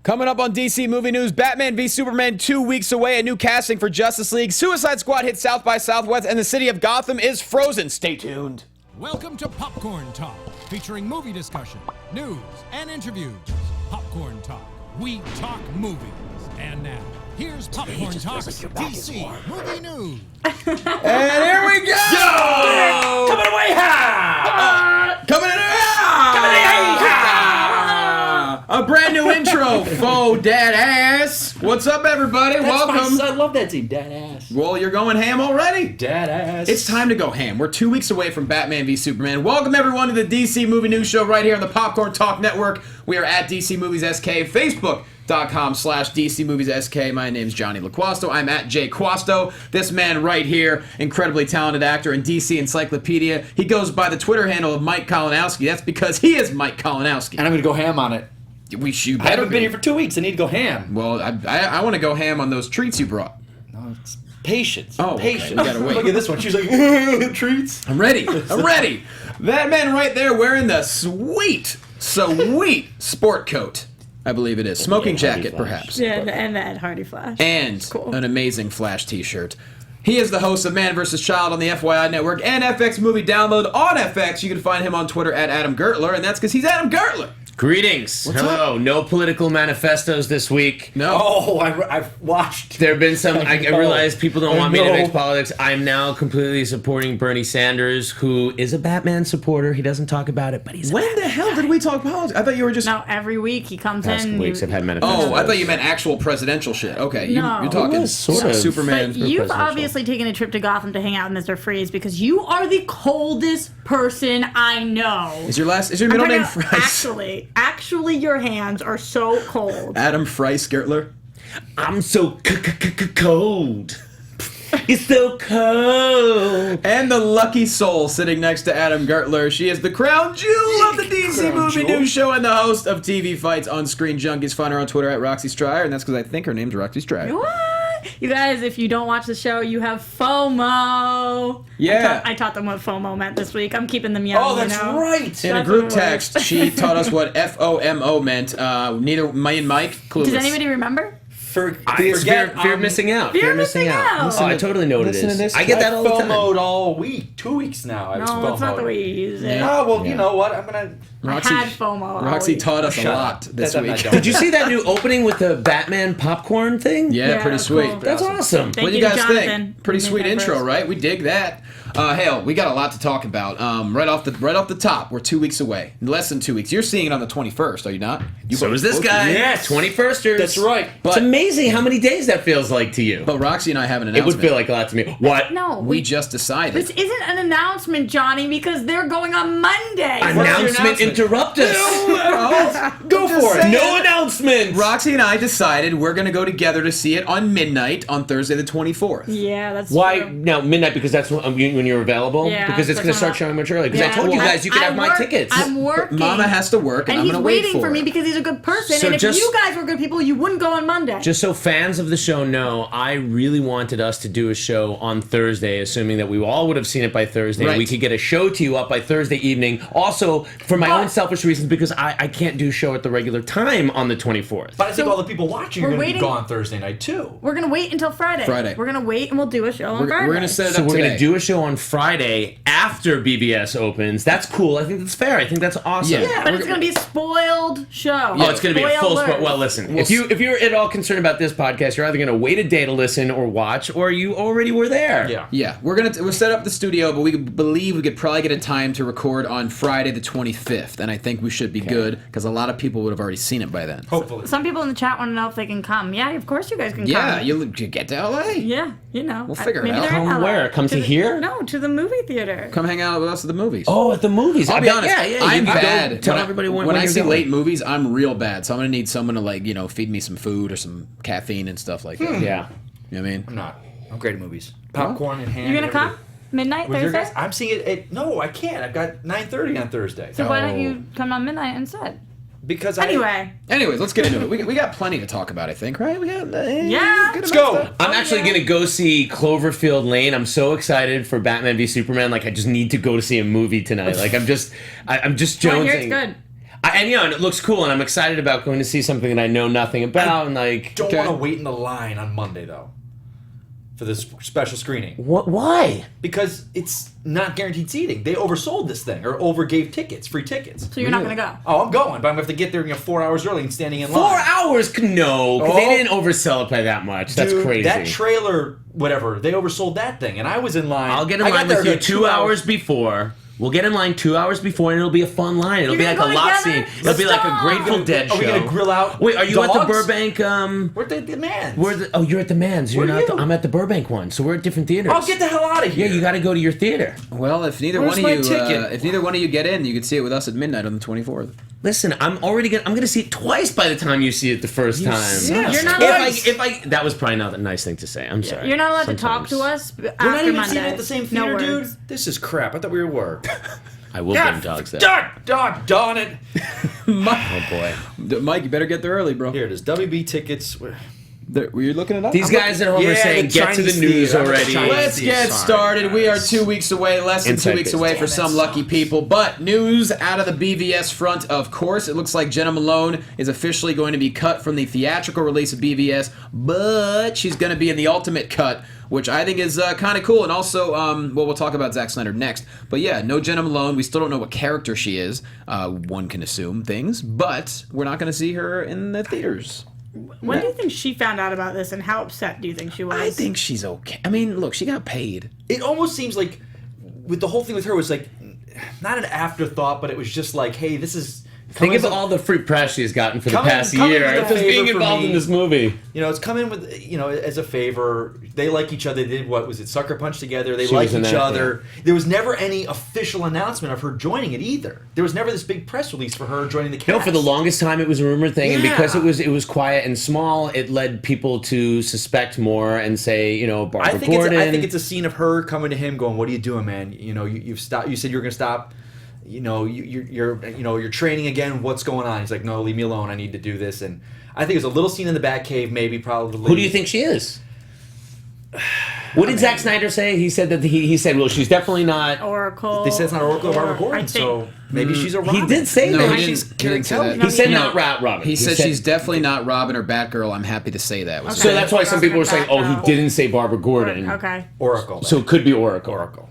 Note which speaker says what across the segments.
Speaker 1: Coming up on DC Movie News, Batman v Superman 2 weeks away, a new casting for Justice League, Suicide Squad hits South by Southwest, and the city of Gotham is frozen. Stay tuned.
Speaker 2: Welcome to Popcorn Talk, featuring movie discussion, news, and interviews. Popcorn Talk, we talk movies. And now, here's Popcorn Talk's DC Movie News.
Speaker 1: And here we go!
Speaker 3: Yo! Coming away high!
Speaker 1: Coming in a brand new intro, faux dad ass. What's up, everybody? Welcome.
Speaker 3: I love that team, dad ass.
Speaker 1: Well, you're going ham already.
Speaker 3: Dad ass.
Speaker 1: It's time to go ham. We're 2 weeks away from Batman v Superman. Welcome, everyone, to the DC Movie News Show right here on the Popcorn Talk Network. We are at DC Movies SK, Facebook.com/DC Movies SK. My name's Jonny Loquasto. I'm at JQuasto. This man right here, incredibly talented actor in DC Encyclopedia. He goes by the Twitter handle of Mike Kalinowski. That's because he is Mike Kalinowski.
Speaker 3: And I'm going to go ham on it.
Speaker 1: I
Speaker 3: haven't been here for 2 weeks. I need to go ham.
Speaker 1: Well, I want to go ham on those treats you brought.
Speaker 3: No, it's patience.
Speaker 1: Oh,
Speaker 3: patience.
Speaker 1: Okay. We gotta wait.
Speaker 3: Look at this one. She's like, treats.
Speaker 1: I'm ready. I'm ready. That man right there wearing the sweet sport coat. I believe it is. Smoking jacket, perhaps.
Speaker 4: Yeah, and that Hardy Flash.
Speaker 1: And
Speaker 4: cool.
Speaker 1: An amazing Flash t-shirt. He is the host of Man vs. Child on the FYI Network and FX Movie Download on FX. You can find him on Twitter at Adam Gertler, and that's because he's Adam Gertler.
Speaker 5: Greetings. Hello.
Speaker 1: Up?
Speaker 5: No political manifestos this week.
Speaker 1: No.
Speaker 3: Oh, I've watched.
Speaker 5: There have been some. I realize people don't want me to mix politics. I'm now completely supporting Bernie Sanders, who is a Batman supporter. He doesn't talk about it, but he's.
Speaker 1: When the hell did we talk politics? I thought you were just.
Speaker 4: No, every week he comes
Speaker 5: Past
Speaker 4: in.
Speaker 5: weeks I've had manifestos.
Speaker 1: Oh, I thought you meant actual presidential shit. Okay,
Speaker 4: No.
Speaker 1: you're talking
Speaker 5: sort of.
Speaker 1: Superman.
Speaker 4: But you've
Speaker 5: presidential.
Speaker 4: obviously taken a trip to Gotham to hang out with Mr. Freeze because you are the coldest person I know.
Speaker 1: Is your middle name Fries?
Speaker 4: Actually, your hands are so cold.
Speaker 1: Adam Fries Gertler.
Speaker 5: I'm so cold. It's so cold.
Speaker 1: And the lucky soul sitting next to Adam Gertler. She is the crown jewel of the DC Movie News Show and the host of TV Fights on Screen Junkies. Find her on Twitter at Roxy Striar, and that's because I think her name's Roxy Striar.
Speaker 4: What? You guys, if you don't watch the show, you have FOMO.
Speaker 1: Yeah.
Speaker 4: I taught them what FOMO meant this week. I'm keeping them young.
Speaker 3: Oh, that's right.
Speaker 1: In a
Speaker 4: That's
Speaker 1: group
Speaker 4: what it
Speaker 1: text, she taught us what FOMO meant. Neither me and Mike, clueless.
Speaker 4: Does anybody remember?
Speaker 5: Fear of missing out.
Speaker 4: Fear of missing out.
Speaker 5: Oh, I totally know what it
Speaker 1: listen to
Speaker 5: is.
Speaker 1: this.
Speaker 5: I get that all the time.
Speaker 3: FOMO'd all week. 2 weeks now. I was
Speaker 4: No, that's not the
Speaker 3: FOMO'd.
Speaker 4: way you use it.
Speaker 1: Yeah.
Speaker 3: Oh, well, you know what? I'm going to...
Speaker 1: Roxy,
Speaker 4: I had FOMO. all
Speaker 1: Roxy
Speaker 4: week.
Speaker 1: taught us a
Speaker 3: Shut
Speaker 1: lot
Speaker 3: up.
Speaker 1: this
Speaker 3: That's
Speaker 1: week.
Speaker 3: not
Speaker 5: Did you see that new opening with the Batman popcorn thing?
Speaker 1: Yeah,
Speaker 4: Yeah,
Speaker 1: pretty sweet.
Speaker 4: cool.
Speaker 5: That's awesome.
Speaker 4: Thank
Speaker 1: What do you
Speaker 4: you,
Speaker 1: guys
Speaker 4: Jonathan.
Speaker 1: think? Pretty
Speaker 4: You made
Speaker 1: sweet
Speaker 4: that
Speaker 1: intro,
Speaker 4: first.
Speaker 1: right? We dig that. Hell, we got a lot to talk about. Right off the top, we're 2 weeks away. Less than 2 weeks. You're seeing it on the 21st, are you not?
Speaker 5: So is this guy.
Speaker 3: Yes.
Speaker 5: 21sters.
Speaker 3: That's right.
Speaker 1: But,
Speaker 5: It's amazing how many days that feels like to you.
Speaker 1: but Roxy and I have an
Speaker 5: It
Speaker 1: announcement.
Speaker 5: would feel like a lot to me. What?
Speaker 4: No.
Speaker 1: We just decided.
Speaker 4: This isn't an announcement, Johnny, because they're going on Monday.
Speaker 5: Announcement interrupt us.
Speaker 3: Go for it.
Speaker 5: No announcement.
Speaker 1: Roxy and I decided we're going to go together to see it on midnight on Thursday the 24th.
Speaker 4: Yeah, that's
Speaker 5: Why
Speaker 4: true.
Speaker 5: now midnight? Because that's when you're available.
Speaker 4: Yeah,
Speaker 5: because it's
Speaker 4: that's
Speaker 5: going to start
Speaker 4: not-
Speaker 5: showing much early. Because I
Speaker 4: Yeah.
Speaker 5: told you guys you could
Speaker 4: I
Speaker 5: have my
Speaker 4: work-
Speaker 5: tickets.
Speaker 4: I'm working.
Speaker 1: Mama has to work, and,
Speaker 4: and
Speaker 1: I'm
Speaker 4: he's
Speaker 1: going to wait
Speaker 4: waiting for me
Speaker 1: it.
Speaker 4: because he's a good person.
Speaker 5: So
Speaker 4: and if
Speaker 5: just-
Speaker 4: you guys were good people, you wouldn't go on Monday.
Speaker 5: Just so fans of the show know, I really wanted us to do a show on Thursday, assuming that we all would have seen it by Thursday.
Speaker 1: Right.
Speaker 5: We could get a show to you up by Thursday evening. Also, for my
Speaker 4: But-
Speaker 5: own selfish reasons, because I can't do a show at the regular time on the 24th.
Speaker 3: But I think
Speaker 4: So
Speaker 3: all the people watching are
Speaker 4: we're
Speaker 3: going to be
Speaker 4: waiting-
Speaker 3: gone Thursday night, too.
Speaker 4: We're going to wait until Friday.
Speaker 1: Friday.
Speaker 4: We're going to wait and we'll do a show on Friday.
Speaker 1: We're going to set it
Speaker 5: So
Speaker 1: up
Speaker 5: we're
Speaker 1: today.
Speaker 5: going to do a show on Friday after BBS opens. That's cool. I think that's fair. I think that's awesome.
Speaker 1: Yeah.
Speaker 4: But it's going to be a spoiled show.
Speaker 5: Oh, it's going to be a full
Speaker 4: Spoilers.
Speaker 5: sport. Well, listen, if you're at all concerned about this podcast, you're either going to wait a day to listen or watch, or you already were there.
Speaker 3: Yeah.
Speaker 1: Yeah, we'll set up the studio, but we believe we could probably get a time to record on Friday the 25th, and I think we should be good because a lot of people would have already seen it by then.
Speaker 3: Hopefully.
Speaker 4: Some people in the chat want to know if they can come. Yeah, of course you guys can
Speaker 1: Yeah,
Speaker 4: come.
Speaker 1: you get to LA.
Speaker 4: Yeah, you know.
Speaker 1: We'll figure it
Speaker 4: maybe
Speaker 1: out.
Speaker 4: they're in
Speaker 5: Come
Speaker 4: LA.
Speaker 5: where? Come to
Speaker 4: the-
Speaker 5: here?
Speaker 4: No, to the movie theater.
Speaker 1: Come hang out with us at the movies.
Speaker 5: Oh, at the movies.
Speaker 1: I'll be honest.
Speaker 5: Yeah.
Speaker 1: I'm
Speaker 5: you can go
Speaker 1: bad.
Speaker 5: Tell
Speaker 1: when
Speaker 5: everybody
Speaker 1: when
Speaker 5: when
Speaker 1: I
Speaker 5: you're
Speaker 1: see
Speaker 5: going.
Speaker 1: late movies, I'm real bad. So I'm gonna need someone to feed me some food or some caffeine and stuff like that.
Speaker 5: Yeah.
Speaker 1: You know what I mean?
Speaker 3: I'm not. I'm great at movies. Popcorn in hand.
Speaker 4: You gonna come?
Speaker 3: everything.
Speaker 4: Midnight
Speaker 3: With your
Speaker 4: Thursday?
Speaker 3: guys? I'm seeing it. No, I can't. I've got 9:30 on Thursday.
Speaker 4: So why don't you come on midnight instead?
Speaker 3: Because
Speaker 4: Anyway.
Speaker 1: Anyways, let's get into it. We got plenty to talk about, I think, right? We got
Speaker 4: Yeah.
Speaker 1: good
Speaker 4: Let's
Speaker 1: amount
Speaker 3: go.
Speaker 1: of stuff.
Speaker 5: I'm actually going to go see Cloverfield Lane. I'm so excited for Batman v Superman. Like, I just need to go to see a movie tonight. Like, I'm just
Speaker 4: Well, I hear
Speaker 5: jonesing.
Speaker 4: it's good.
Speaker 5: And it looks cool, and I'm excited about going to see something that I know nothing about. And like,
Speaker 3: Don't want to wait in the line on Monday though, for this special screening.
Speaker 5: what? Why?
Speaker 3: Because it's not guaranteed seating. They oversold this thing or overgave tickets, free tickets.
Speaker 4: So you're not going to go?
Speaker 3: Oh, I'm going, but I'm going to have to get there 4 hours early and standing in line.
Speaker 5: 4 hours? No, 'cause they
Speaker 3: Oh.
Speaker 5: didn't oversell it by that much. That's
Speaker 3: Dude,
Speaker 5: crazy.
Speaker 3: That trailer, whatever, they oversold that thing, and I was in line.
Speaker 5: I'll get in
Speaker 3: I got
Speaker 5: line
Speaker 3: there
Speaker 5: with you
Speaker 3: like
Speaker 5: 2 hours before. We'll get in line 2 hours before, and it'll be a fun line. It'll
Speaker 4: You're
Speaker 5: be like
Speaker 4: gonna
Speaker 5: a
Speaker 4: go
Speaker 5: lot
Speaker 4: together?
Speaker 5: scene. It'll be like a
Speaker 4: Stop!
Speaker 5: Grateful Dead show.
Speaker 3: Are we going to grill out?
Speaker 5: Wait, are you at the
Speaker 3: dogs?
Speaker 5: Burbank?
Speaker 3: We're at the Mantz.
Speaker 5: You're at the Mantz. You're
Speaker 3: Where are
Speaker 5: not.
Speaker 3: you?
Speaker 5: I'm at the Burbank one. So we're at different theaters.
Speaker 3: Oh, get the hell out of here!
Speaker 5: Yeah, you got to go to your theater.
Speaker 1: Well, if neither
Speaker 3: Where's
Speaker 1: one
Speaker 3: my
Speaker 1: of you,
Speaker 3: ticket?
Speaker 1: if neither one of you get in, you can see it with us at midnight on the 24th.
Speaker 5: Listen, I'm gonna see it twice by the time you see it the first time.
Speaker 3: Yeah.
Speaker 4: You're not
Speaker 5: If I that was probably not a nice thing to say. I'm sorry.
Speaker 4: You're not allowed to talk to
Speaker 5: Sometimes.
Speaker 4: us
Speaker 3: We're
Speaker 4: after
Speaker 3: not even
Speaker 4: Monday.
Speaker 3: seeing it at the same
Speaker 4: No
Speaker 3: theater, dude.
Speaker 4: words.
Speaker 3: This is crap. I thought we were.
Speaker 5: I will bring dogs there.
Speaker 3: Darn it!
Speaker 5: Oh boy.
Speaker 1: Mike, you better get there early, bro.
Speaker 3: Here it is. WB tickets.
Speaker 1: Were you looking it up?
Speaker 5: These guys at home
Speaker 3: Yeah,
Speaker 5: are saying,
Speaker 3: the
Speaker 5: "Get to the
Speaker 3: Chinese
Speaker 5: news
Speaker 3: theater.
Speaker 5: already."
Speaker 3: Chinese
Speaker 1: Let's get
Speaker 3: Sorry,
Speaker 1: started. We are
Speaker 3: guys.
Speaker 1: 2 weeks away, less than
Speaker 5: Inside
Speaker 1: 2 weeks
Speaker 5: business.
Speaker 1: away for
Speaker 3: Damn,
Speaker 1: some
Speaker 3: that
Speaker 1: lucky
Speaker 3: sucks.
Speaker 1: people. But news out of the BVS front, of course. It looks like Jenna Malone is officially going to be cut from the theatrical release of BVS, but she's going to be in the ultimate cut, which I think is kind of cool. And also, we'll talk about Zack Snyder next. But yeah, no Jenna Malone. We still don't know what character she is. One can assume things, but we're not going to see her in the theaters.
Speaker 4: When do you think she found out about this, and how upset do you think she was?
Speaker 1: I think she's okay. I mean, look, she got paid.
Speaker 3: It almost seems like, with the whole thing with her, was like not an afterthought, but it was just like, hey, this is.
Speaker 5: Think of all the free press she's gotten for the
Speaker 3: Coming-
Speaker 5: past
Speaker 3: coming
Speaker 5: year.
Speaker 3: with a
Speaker 5: Just being
Speaker 3: favor for
Speaker 5: involved in
Speaker 3: me.
Speaker 5: this movie.
Speaker 3: It's come in with, as a favor. They like each other. They did, what was it, Sucker Punch together. They
Speaker 5: She
Speaker 3: like
Speaker 5: was in
Speaker 3: each
Speaker 5: that,
Speaker 3: other. There was never any official announcement of her joining it either. There was never this big press release for her joining the cast.
Speaker 5: No, for the longest time it was a rumor thing, and
Speaker 3: Yeah.
Speaker 5: because it was quiet and small, it led people to suspect more and say, Barbara
Speaker 3: I think
Speaker 5: Gordon.
Speaker 3: I think it's a scene of her coming to him, going, "What are you doing, man? You've stopped. You said you were going to stop. You're training again. What's going on?" He's like, "No, leave me alone. I need to do this." And I think there's a little scene in the Batcave, maybe, probably.
Speaker 5: Who do you think she is? What did Zack Snyder say? He said that he said, well, she's definitely not.
Speaker 4: Oracle.
Speaker 3: They said it's not Oracle or Barbara
Speaker 4: I
Speaker 3: Gordon,
Speaker 4: think-
Speaker 3: so maybe she's a Robin.
Speaker 5: He did say
Speaker 1: No,
Speaker 5: that.
Speaker 1: he
Speaker 3: Maybe
Speaker 1: didn't-
Speaker 3: she's
Speaker 1: he
Speaker 3: Karen
Speaker 1: didn't say
Speaker 3: Kelly.
Speaker 1: that.
Speaker 5: He said
Speaker 4: No.
Speaker 5: not Robin.
Speaker 1: He said she's definitely not Robin or Batgirl. I'm happy to say that.
Speaker 5: So that's why some people were saying, oh, he
Speaker 4: Batgirl.
Speaker 5: didn't say Barbara Gordon.
Speaker 4: Okay.
Speaker 3: Oracle.
Speaker 5: So it could be Oracle.
Speaker 3: Oracle.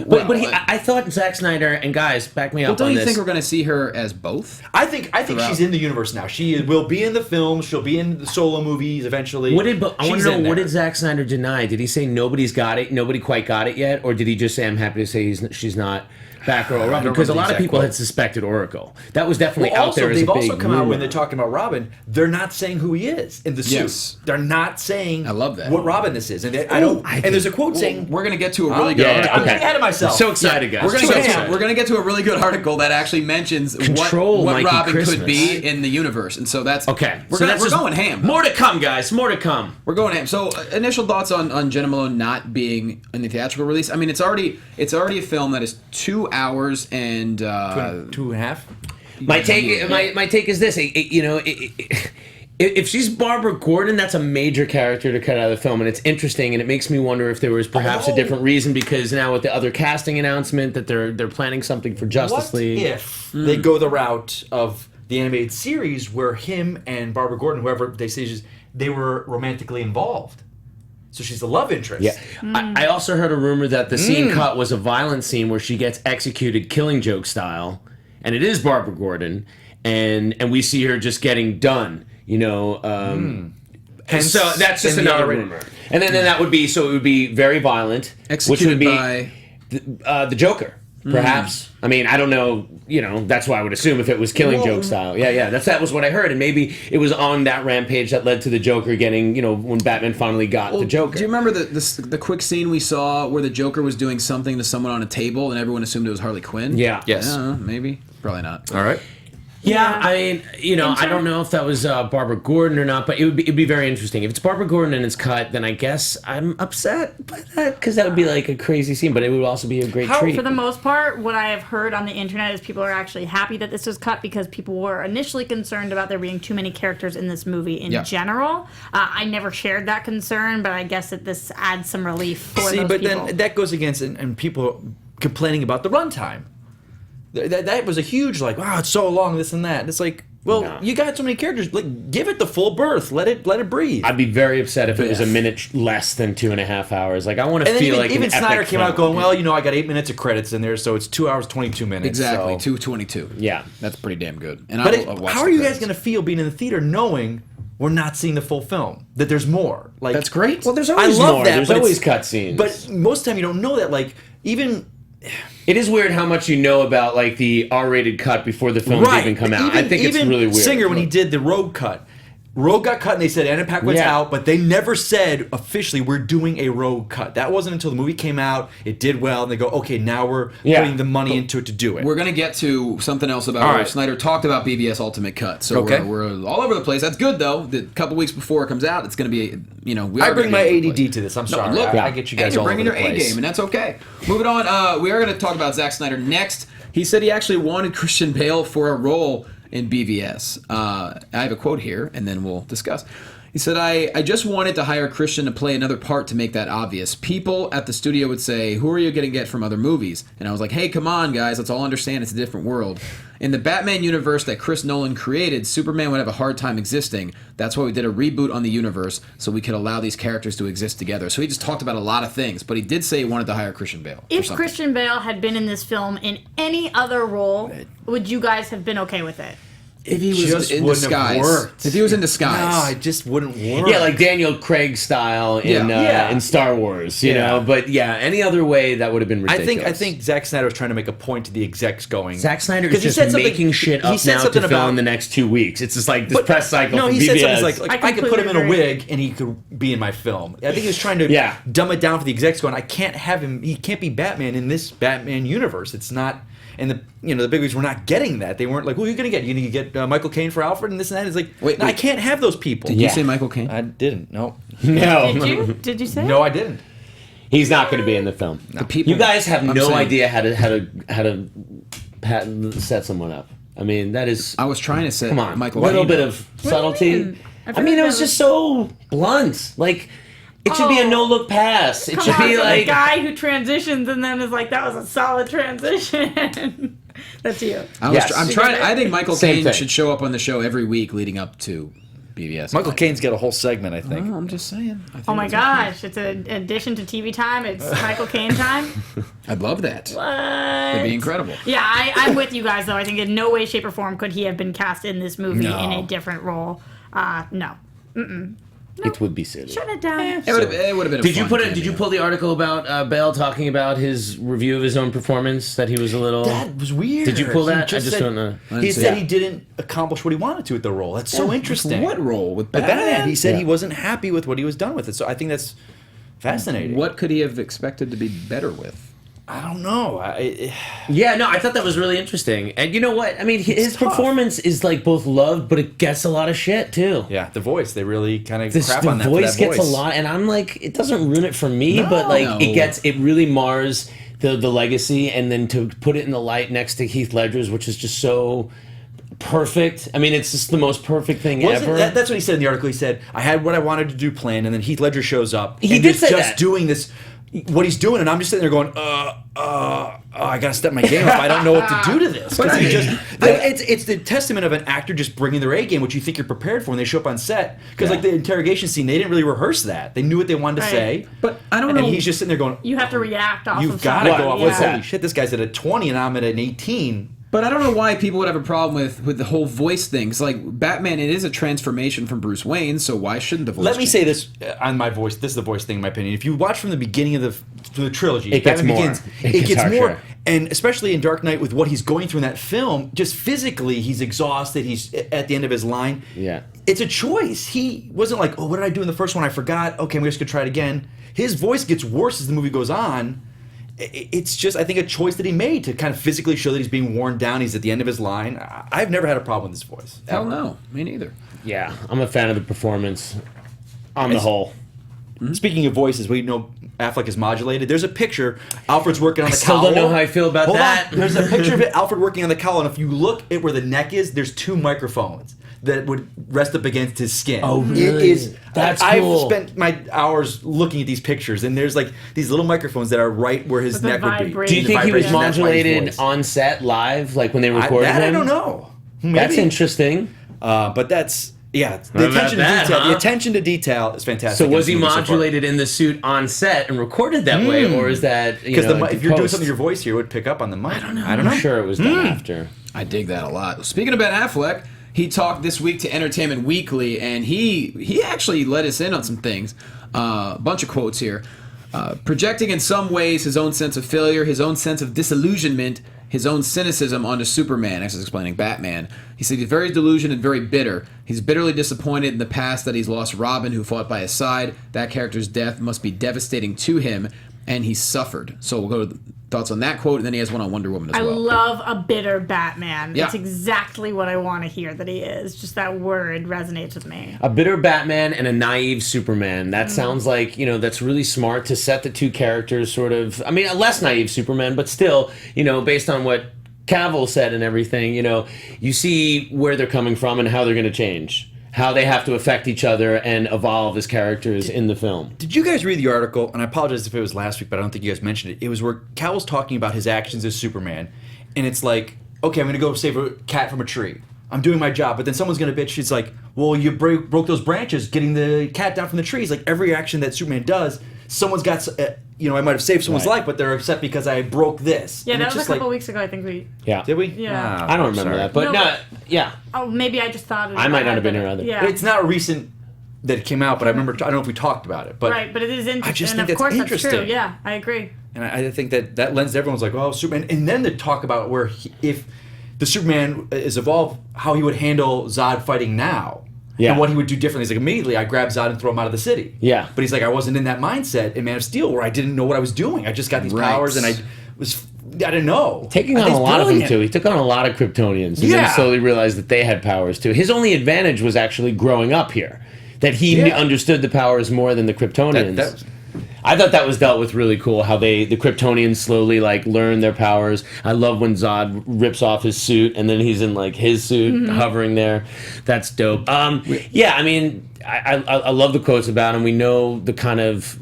Speaker 5: But
Speaker 1: Well,
Speaker 5: I thought Zack Snyder, and guys, back me
Speaker 1: Well,
Speaker 5: up
Speaker 1: don't
Speaker 5: on
Speaker 1: you
Speaker 5: this.
Speaker 1: think we're going to see her as both?
Speaker 3: I think
Speaker 1: Throughout.
Speaker 3: she's in the universe now. She will be in the films. She'll be in the solo movies eventually.
Speaker 5: I want to
Speaker 3: She's
Speaker 5: know,
Speaker 3: in
Speaker 5: what
Speaker 3: there.
Speaker 5: did Zack Snyder deny? Did he say nobody's got it, nobody quite got it yet? Or did he just say, I'm happy to say she's not Batgirl or Robin?
Speaker 3: don't
Speaker 5: Because a
Speaker 3: remember the
Speaker 5: lot of
Speaker 3: exact
Speaker 5: people
Speaker 3: quote.
Speaker 5: had suspected Oracle. That was definitely
Speaker 3: Well,
Speaker 5: out
Speaker 3: also,
Speaker 5: there as a
Speaker 3: they've
Speaker 5: big
Speaker 3: also come out when
Speaker 5: rumor.
Speaker 3: they're talking about Robin. They're not saying who he is in the suit.
Speaker 1: Yes.
Speaker 3: They're not saying.
Speaker 1: I love that.
Speaker 3: What Robin this is, and I don't.
Speaker 5: I
Speaker 3: and there's a quote
Speaker 1: Well,
Speaker 3: saying.
Speaker 1: we're going to get to a really good
Speaker 5: Yeah,
Speaker 1: article.
Speaker 3: I'm getting ahead of myself.
Speaker 5: So excited, guys.
Speaker 1: We're
Speaker 5: So
Speaker 1: gonna
Speaker 5: excited.
Speaker 1: get to a really good article that actually mentions
Speaker 5: Control
Speaker 1: what
Speaker 5: Mikey
Speaker 1: Robin
Speaker 5: Christmas.
Speaker 1: could be in the universe, and so that's
Speaker 5: Okay,
Speaker 1: We're,
Speaker 5: so
Speaker 1: gonna,
Speaker 5: that's
Speaker 1: we're
Speaker 5: just-
Speaker 1: going ham.
Speaker 5: More to come, guys. More to come.
Speaker 1: We're going ham. So initial thoughts on Jenna Malone not being in the theatrical release. I mean, it's already a film that is 2 hours and
Speaker 3: 2.5.
Speaker 5: My take is this. If she's Barbara Gordon, that's a major character to cut out of the film, and it's interesting, and it makes me wonder if there was perhaps a different reason, because now with the other casting announcement that they're planning something for Justice
Speaker 3: What
Speaker 5: League.
Speaker 3: if they go the route of the animated series where him and Barbara Gordon, whoever they say is, they were romantically involved? So she's the love interest.
Speaker 5: Yeah. I also heard a rumor that the scene cut was a violent scene where she gets executed Killing Joke style, and it is Barbara Gordon, and we see her just getting done, And
Speaker 3: Hence,
Speaker 5: so that's just
Speaker 3: in the
Speaker 5: another
Speaker 3: R-rated.
Speaker 5: rumor. And then that would be, so it would be very violent, which would
Speaker 1: executed
Speaker 5: be
Speaker 1: by.
Speaker 5: the Joker, perhaps. I mean, I don't know. That's why I would assume if it was Killing Joke style. Yeah. That was what I heard, and maybe it was on that rampage that led to the Joker getting. When Batman finally got the Joker.
Speaker 1: Do you remember the quick scene we saw where the Joker was doing something to someone on a table and everyone assumed it was Harley Quinn?
Speaker 5: Yeah.
Speaker 3: Yes.
Speaker 1: Maybe. Probably not.
Speaker 3: All right.
Speaker 5: Yeah, I mean, I don't know if that was Barbara Gordon or not, but it'd be very interesting. If it's Barbara Gordon and it's cut, then I guess I'm upset by that, because that would be like a crazy scene, but it would also be a great treat.
Speaker 4: For the most part, what I have heard on the internet is people are actually happy that this was cut, because people were initially concerned about there being too many characters in this movie in general. I never shared that concern, but I guess that this adds some relief for those people.
Speaker 3: Then that goes against and people complaining about the runtime. That was a huge like, wow, it's so long, this and that. And it's like, well,
Speaker 5: No.
Speaker 3: you got so many characters. Like, give it the full berth. Let it breathe.
Speaker 5: I'd be very upset if it was a minute less than 2.5 hours. Like I want to
Speaker 3: And then
Speaker 5: feel
Speaker 3: even
Speaker 5: an
Speaker 3: Sneider
Speaker 5: epic
Speaker 3: came
Speaker 5: film.
Speaker 3: out going, well, I got 8 minutes of credits in there, so it's 2 hours 22 minutes.
Speaker 1: Exactly,
Speaker 3: So.
Speaker 1: 2:22.
Speaker 5: Yeah.
Speaker 1: That's pretty damn good. And
Speaker 3: But
Speaker 1: I'll watch
Speaker 3: how
Speaker 1: the
Speaker 3: are you guys
Speaker 1: credits.
Speaker 3: going to feel being in the theater knowing we're not seeing the full film? That there's more. Like
Speaker 1: That's great.
Speaker 5: Well, there's
Speaker 3: I
Speaker 5: always
Speaker 3: love
Speaker 5: more.
Speaker 3: that.
Speaker 5: There's
Speaker 3: but
Speaker 5: always
Speaker 3: it's-
Speaker 5: cutscenes.
Speaker 3: But most of the time you don't know that. Like even.
Speaker 5: it is weird how much you know about like the R-rated cut before the films even come out. I think it's
Speaker 3: even
Speaker 5: really weird.
Speaker 3: Singer, when he did the Rogue cut, Rogue got cut and they said Anna Paquin's
Speaker 5: Yeah.
Speaker 3: out, but they never said officially we're doing a Rogue cut. That wasn't until the movie came out. It did well, and they go, okay, now we're putting the money into it to do it.
Speaker 1: We're going to get to something else about
Speaker 3: All
Speaker 1: where
Speaker 3: right.
Speaker 1: Snyder talked about BVS Ultimate Cut. So
Speaker 3: Okay.
Speaker 1: we're all over the place. That's good, though. The couple weeks before it comes out, it's going to be, we
Speaker 3: I
Speaker 1: are
Speaker 3: bring
Speaker 1: gonna
Speaker 3: my
Speaker 1: be all over the
Speaker 3: ADD
Speaker 1: place.
Speaker 3: to this. I'm
Speaker 1: No,
Speaker 3: sorry.
Speaker 1: look,
Speaker 3: I get you guys
Speaker 1: you're
Speaker 3: all over
Speaker 1: bringing
Speaker 3: the
Speaker 1: your A
Speaker 3: place.
Speaker 1: game, and that's okay. Moving on, we are going to talk about Zack Snyder next. He said he actually wanted Christian Bale for a role in BVS. I have a quote here, and then we'll discuss. He said, I just wanted to hire Christian to play another part to make that obvious. People at the studio would say, who are you going to get from other movies? And I was like, hey, come on, guys. Let's all understand it's a different world. In the Batman universe that Chris Nolan created, Superman would have a hard time existing. That's why we did a reboot on the universe, so we could allow these characters to exist together. So he just talked about a lot of things, but he did say he wanted to hire Christian Bale. for
Speaker 4: If
Speaker 1: something.
Speaker 4: Christian Bale had been in this film in any other role, would you guys have been okay with it?
Speaker 1: If he was
Speaker 3: just
Speaker 1: in
Speaker 3: wouldn't have
Speaker 1: disguise.
Speaker 3: worked.
Speaker 1: If he was in
Speaker 3: No,
Speaker 1: disguise.
Speaker 3: it just wouldn't work.
Speaker 5: Yeah, like Daniel Craig style in
Speaker 3: Yeah.
Speaker 5: in Star Wars, you
Speaker 3: Yeah.
Speaker 5: know. But yeah, any other way that would have been
Speaker 3: I
Speaker 5: ridiculous.
Speaker 3: think Zack Snyder was trying to make a point to the execs going.
Speaker 5: Zack Snyder
Speaker 3: 'Cause
Speaker 5: is
Speaker 3: he
Speaker 5: just
Speaker 3: said something-
Speaker 5: making shit
Speaker 3: he
Speaker 5: up
Speaker 3: said
Speaker 5: now to
Speaker 3: something
Speaker 5: film
Speaker 3: about-
Speaker 5: in the next 2 weeks. It's just like this press cycle.
Speaker 3: No,
Speaker 5: for
Speaker 3: he
Speaker 5: BVS.
Speaker 3: said something like
Speaker 4: I
Speaker 3: I could put him in a
Speaker 4: completely agree.
Speaker 3: wig and he could be in my film. I think he was trying to
Speaker 5: Yeah.
Speaker 3: dumb it down for the execs going, I can't have him, he can't be Batman in this Batman universe. It's not, and the big wigs were not getting that. They weren't like, who are you going to get? You going to get Michael Caine for Alfred and this and that? It's like,
Speaker 1: Wait,
Speaker 3: no, I
Speaker 1: wait.
Speaker 3: can't have those people.
Speaker 1: Did you say Michael Caine?
Speaker 3: I didn't. No.
Speaker 5: no,
Speaker 4: Did you? Did you say?
Speaker 3: No, I didn't.
Speaker 5: he's not going to be in the film.
Speaker 1: The people-
Speaker 5: You guys have
Speaker 1: I'm
Speaker 5: no
Speaker 1: saying-
Speaker 5: idea how to set someone up. I mean, that is.
Speaker 1: I was trying to say
Speaker 5: Come on,
Speaker 1: Michael
Speaker 5: a little
Speaker 1: Caine.
Speaker 5: bit of
Speaker 4: do you
Speaker 5: subtlety.
Speaker 4: mean? I
Speaker 5: I
Speaker 4: feel
Speaker 5: mean,
Speaker 4: like
Speaker 5: it was
Speaker 4: that
Speaker 5: just so blunt. Like, it should be a
Speaker 4: Oh.
Speaker 5: no-look pass. It
Speaker 4: Come
Speaker 5: should
Speaker 4: on,
Speaker 5: be
Speaker 4: so the
Speaker 5: like.
Speaker 4: guy who transitions and then is like, that was a solid transition. That's you.
Speaker 5: Yes.
Speaker 1: I'm trying. I think Michael
Speaker 5: Same
Speaker 1: Caine
Speaker 5: thing.
Speaker 1: should show up on the show every week leading up to BVS.
Speaker 3: Michael Caine's got a whole segment, I think.
Speaker 1: Oh, I'm just saying. I think
Speaker 4: Oh my
Speaker 1: it's okay.
Speaker 4: gosh, it's an addition to TV time. It's Michael Caine time.
Speaker 1: I'd love that.
Speaker 4: What?
Speaker 1: It'd be incredible.
Speaker 4: Yeah, I'm with you guys though. I think in no way, shape, or form could he have been cast in this movie
Speaker 1: No.
Speaker 4: in a different role. No.
Speaker 5: It would be silly.
Speaker 4: Shut it down.
Speaker 1: It would have been.
Speaker 5: Did you pull the article about Bale talking about his review of his own performance that he was a little?
Speaker 3: That was weird.
Speaker 5: Did you pull
Speaker 3: He
Speaker 5: that? I just
Speaker 3: said-
Speaker 5: don't know.
Speaker 1: I didn't
Speaker 3: He
Speaker 1: see
Speaker 3: said
Speaker 1: that.
Speaker 3: he didn't accomplish what he wanted to with the role. That's so interesting.
Speaker 1: What role with
Speaker 3: With
Speaker 1: Batman?
Speaker 3: Batman, he said
Speaker 5: Yeah.
Speaker 3: he wasn't happy with what he was done with it. So I think that's fascinating.
Speaker 1: What could he have expected to be better with?
Speaker 3: I don't know.
Speaker 5: Yeah, no, I thought that was really interesting. And you know what? I mean, his
Speaker 3: tough.
Speaker 5: performance is like both loved, but it gets a lot of shit too.
Speaker 3: Yeah, the voice. They really kind of
Speaker 5: This,
Speaker 3: crap
Speaker 5: the
Speaker 3: on that.
Speaker 5: voice
Speaker 3: for that
Speaker 5: gets
Speaker 3: voice.
Speaker 5: a lot, and I'm like, it doesn't ruin it for me,
Speaker 3: No.
Speaker 5: but like,
Speaker 1: No.
Speaker 5: it really mars the legacy, and then to put it in the light next to Heath Ledger's, which is just so perfect. I mean, it's just the most perfect thing ever.
Speaker 3: That's what he said in the article. He said, I had what I wanted to do planned, and then Heath Ledger shows up.
Speaker 5: He
Speaker 3: and
Speaker 5: did
Speaker 3: is
Speaker 5: say
Speaker 3: just
Speaker 5: that.
Speaker 3: doing this, what he's doing, and I'm just sitting there going, I gotta step my game up. I don't know what to do to this. 'Cause he just, it's the testament of an actor just bringing their A game, which you think you're prepared for when they show up on set. Because like the interrogation scene, they didn't really rehearse that. They knew what they wanted to
Speaker 4: Right.
Speaker 3: say.
Speaker 1: But I don't
Speaker 3: and
Speaker 1: know.
Speaker 3: he's just sitting there going,
Speaker 4: You have to react off
Speaker 3: you've
Speaker 4: of
Speaker 3: got to
Speaker 4: something.
Speaker 3: go off.
Speaker 4: Yeah.
Speaker 5: What's that?
Speaker 3: Holy shit, this guy's at a 20 and I'm at an 18.
Speaker 1: But I don't know why people would have a problem with the whole voice thing. It's like Batman, it is a transformation from Bruce Wayne, so why shouldn't the voice?
Speaker 3: Let me
Speaker 1: change?
Speaker 3: say this on my voice. This is the voice thing, in my opinion. If you watch from the beginning of the trilogy,
Speaker 5: It gets
Speaker 3: Batman
Speaker 5: more.
Speaker 3: Begins,
Speaker 5: It
Speaker 3: it
Speaker 5: gets
Speaker 3: gets more.
Speaker 5: harsher.
Speaker 3: And especially in Dark Knight, with what he's going through in that film, just physically, he's exhausted. He's at the end of his line.
Speaker 5: Yeah.
Speaker 3: It's a choice. He wasn't like, oh, what did I do in the first one? I forgot. Okay, I'm just gonna try it again. His voice gets worse as the movie goes on. It's just, I think, a choice that he made to kind of physically show that he's being worn down. He's at the end of his line. I've never had a problem with his voice.
Speaker 1: Hell
Speaker 3: ever.
Speaker 1: no, me neither.
Speaker 5: Yeah, I'm a fan of the performance on the whole.
Speaker 3: Speaking of voices, we know Affleck is modulated. There's a picture. Alfred's working on the
Speaker 5: still
Speaker 3: cowl.
Speaker 5: don't know how I feel about
Speaker 3: Hold
Speaker 5: that.
Speaker 3: on. There's a picture of it. Alfred working on the cowl, and if you look at where the neck is, there's two microphones. that would rest up against his skin.
Speaker 5: Oh, really?
Speaker 3: It is.
Speaker 5: That's
Speaker 3: I've
Speaker 5: cool.
Speaker 3: spent my hours looking at these pictures, and there's like these little microphones that are right where his
Speaker 4: With the
Speaker 3: neck would be.
Speaker 4: vibration.
Speaker 5: Do you think he was
Speaker 3: Vibration, that's why his
Speaker 5: modulated
Speaker 3: voice.
Speaker 5: on set live, like when they recorded him?
Speaker 3: I don't know. Maybe.
Speaker 5: That's interesting.
Speaker 3: But that's the
Speaker 5: How
Speaker 3: attention
Speaker 5: about
Speaker 3: to
Speaker 5: that,
Speaker 3: detail.
Speaker 5: huh?
Speaker 3: The attention to detail is fantastic.
Speaker 5: So
Speaker 3: in
Speaker 5: was
Speaker 3: this
Speaker 5: he
Speaker 3: movie so far.
Speaker 5: modulated in the suit on set and recorded that way, or is that
Speaker 3: Because if you're doing
Speaker 5: post?
Speaker 3: something, your voice here would pick up on the mic. I don't know.
Speaker 5: I'm sure it was done after.
Speaker 1: I dig that a lot. Speaking of Ben Affleck, he talked this week to Entertainment Weekly, and he actually let us in on some things. A bunch of quotes here. Projecting in some ways his own sense of failure, his own sense of disillusionment, his own cynicism onto Superman, as he's explaining Batman. He said he's very delusioned and very bitter. He's bitterly disappointed in the past that he's lost Robin, who fought by his side. That character's death must be devastating to him, and he suffered. So we'll go to thoughts on that quote, and then he has one on Wonder Woman as
Speaker 4: I
Speaker 1: well.
Speaker 4: love a bitter Batman.
Speaker 1: Yeah.
Speaker 4: It's exactly what I want to hear that he is. Just that word resonates with me.
Speaker 5: A bitter Batman and a naive Superman. That sounds like, that's really smart to set the two characters sort of, a less naive Superman, but still, based on what Cavill said and everything, you see where they're coming from and how they're going to change. How they have to affect each other and evolve as characters in the film.
Speaker 3: Did you guys read the article? And I apologize if it was last week, but I don't think you guys mentioned it. It was where Cavill's talking about his actions as Superman, and it's like, okay, I'm going to go save a cat from a tree. I'm doing my job, but then someone's going to bitch. It's like, well, you broke those branches, getting the cat down from the trees. Like every action that Superman does, someone's got. I might have saved someone's life, but they're upset because I broke this.
Speaker 4: Yeah,
Speaker 3: And
Speaker 4: that
Speaker 3: it's
Speaker 4: was a
Speaker 3: just
Speaker 4: couple
Speaker 3: like,
Speaker 4: weeks ago. I think we.
Speaker 5: Yeah.
Speaker 3: Did we?
Speaker 4: Yeah.
Speaker 5: I don't remember
Speaker 3: sorry.
Speaker 5: that, but
Speaker 4: No,
Speaker 5: yeah.
Speaker 4: Oh, maybe I just thought it.
Speaker 5: I might not have been here either.
Speaker 4: Yeah.
Speaker 3: It's not recent that it came out, but I remember. I don't know if we talked about it, but
Speaker 4: Right, but it is interesting.
Speaker 3: I just
Speaker 4: and
Speaker 3: think
Speaker 4: of
Speaker 3: that's
Speaker 4: course
Speaker 3: interesting.
Speaker 4: that's true. Yeah, I agree.
Speaker 3: And I think that lends to everyone's like, oh, Superman. And then they talk about where if the Superman is evolved, how he would handle Zod fighting now.
Speaker 5: Yeah.
Speaker 3: And what he would do differently. He's like, immediately I grab Zod and throw him out of the city.
Speaker 5: Yeah.
Speaker 3: But he's like, I wasn't in that mindset in Man of Steel where I didn't know what I was doing. I just got these
Speaker 1: Right.
Speaker 3: powers and I didn't know.
Speaker 5: Taking
Speaker 3: I
Speaker 5: on
Speaker 3: think
Speaker 5: a
Speaker 3: it's
Speaker 5: lot of them
Speaker 3: brilliant.
Speaker 5: too. He took on a lot of Kryptonians, and then
Speaker 3: Yeah.
Speaker 5: he slowly realized that they had powers too. His only advantage was actually growing up here, that he
Speaker 3: Yeah.
Speaker 5: understood the powers more than the Kryptonians.
Speaker 3: That was-
Speaker 5: I thought that was dealt with really cool. How the Kryptonians slowly learn their powers. I love when Zod rips off his suit and then he's in his suit hovering there. That's dope. Yeah, I love the quotes about him. We know the kind of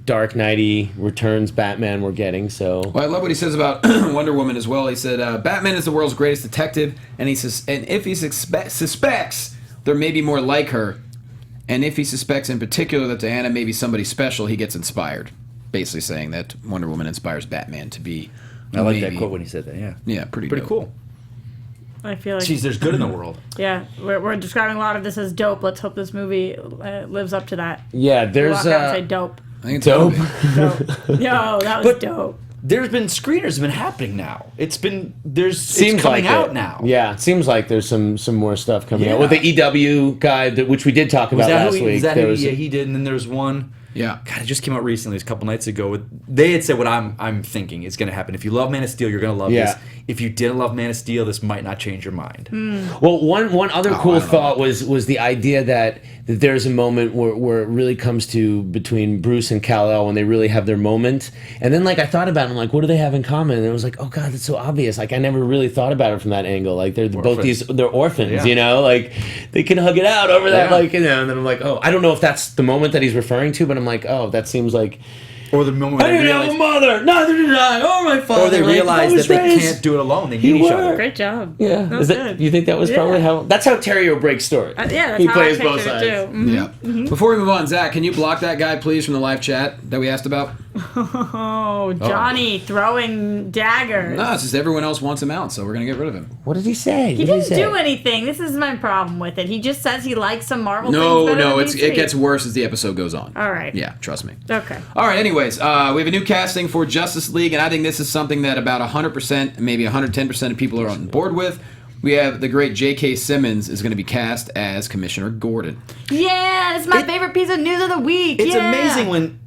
Speaker 5: Dark Knighty Returns Batman we're getting. So
Speaker 1: Well, I love what he says about Wonder Woman as well. He said, Batman is the world's greatest detective, and if he suspects there may be more like her, and if he suspects in particular that Diana may be somebody special, he gets inspired. Basically saying that Wonder Woman inspires Batman to be.
Speaker 3: I like that
Speaker 1: maybe-
Speaker 3: quote when he said that, yeah.
Speaker 1: Yeah, pretty dope.
Speaker 3: cool.
Speaker 4: I feel like.
Speaker 3: Jeez, there's good in the world.
Speaker 4: Yeah, we're describing a lot of this as dope. Let's hope this movie lives up to that.
Speaker 5: yeah, there's
Speaker 4: Walk out and say dope.
Speaker 1: I think it's
Speaker 5: dope.
Speaker 1: dope.
Speaker 4: Yo, that was
Speaker 3: But-
Speaker 4: dope.
Speaker 3: There's been screeners have been happening now. It's
Speaker 5: Seems
Speaker 3: coming
Speaker 5: like
Speaker 3: out
Speaker 5: it.
Speaker 3: now.
Speaker 5: Yeah, it seems like there's some more stuff coming out
Speaker 3: Yeah.
Speaker 5: with the EW guy, which we did talk
Speaker 3: Was
Speaker 5: about
Speaker 3: that
Speaker 5: last
Speaker 3: who
Speaker 5: week.
Speaker 3: is that
Speaker 5: There
Speaker 3: who
Speaker 5: was-
Speaker 3: he did, and then there's one.
Speaker 1: Yeah.
Speaker 3: God, it just came out recently, a couple nights ago. They had said what I'm thinking is going to happen. If you love Man of Steel, you're going to love
Speaker 5: Yeah.
Speaker 3: this. If you didn't love Man of Steel, this might not change your mind.
Speaker 5: Well, one other
Speaker 1: I
Speaker 5: cool
Speaker 1: don't know.
Speaker 5: thought was the idea that there's a moment where it really comes to between Bruce and Kal-El when they really have their moment. And then I thought about it, and I'm like, what do they have in common? And it was like, oh god, that's so obvious. I never really thought about it from that angle. They're both they're orphans,
Speaker 3: Yeah.
Speaker 5: they can hug it out over that,
Speaker 3: Yeah.
Speaker 5: and then I'm like, oh, I don't know if that's the moment that he's referring to, but I'm like, oh, that seems like
Speaker 3: Or the moment
Speaker 5: I
Speaker 3: when they
Speaker 5: didn't have a
Speaker 3: realize,
Speaker 5: mother, neither did I, or my father.
Speaker 3: or they realize
Speaker 5: I
Speaker 3: that
Speaker 5: was
Speaker 3: they
Speaker 5: raised-
Speaker 3: can't do it alone. They
Speaker 5: You
Speaker 3: need each
Speaker 5: were.
Speaker 3: other.
Speaker 4: Great job.
Speaker 5: Yeah,
Speaker 4: That was good.
Speaker 5: you think that was probably how? That's how Terrio breaks story.
Speaker 4: Yeah, that's
Speaker 5: he
Speaker 4: how
Speaker 5: plays
Speaker 4: I
Speaker 5: both
Speaker 4: pictured
Speaker 5: sides.
Speaker 4: it too. Mhm.
Speaker 1: Yeah. Before we move on, Zach, can you block that guy, please, from the live chat that we asked about?
Speaker 4: Oh, Johnny throwing daggers.
Speaker 1: No, it's just everyone else wants him out, so we're going to get rid of him.
Speaker 5: What did he say?
Speaker 4: He didn't do anything. This is my problem with it. He just says he likes some Marvel things better
Speaker 1: No,
Speaker 4: than
Speaker 1: it
Speaker 4: DC.
Speaker 1: gets worse as the episode goes on.
Speaker 4: All right.
Speaker 1: Yeah, trust me.
Speaker 4: Okay.
Speaker 1: All right, anyways, we have a new casting for Justice League, and I think this is something that about 100%, maybe 110% of people are on board with. We have the great J.K. Simmons is going to be cast as Commissioner Gordon.
Speaker 4: Yeah, it's my favorite piece of news of the week.
Speaker 3: It's
Speaker 4: yeah.
Speaker 3: amazing when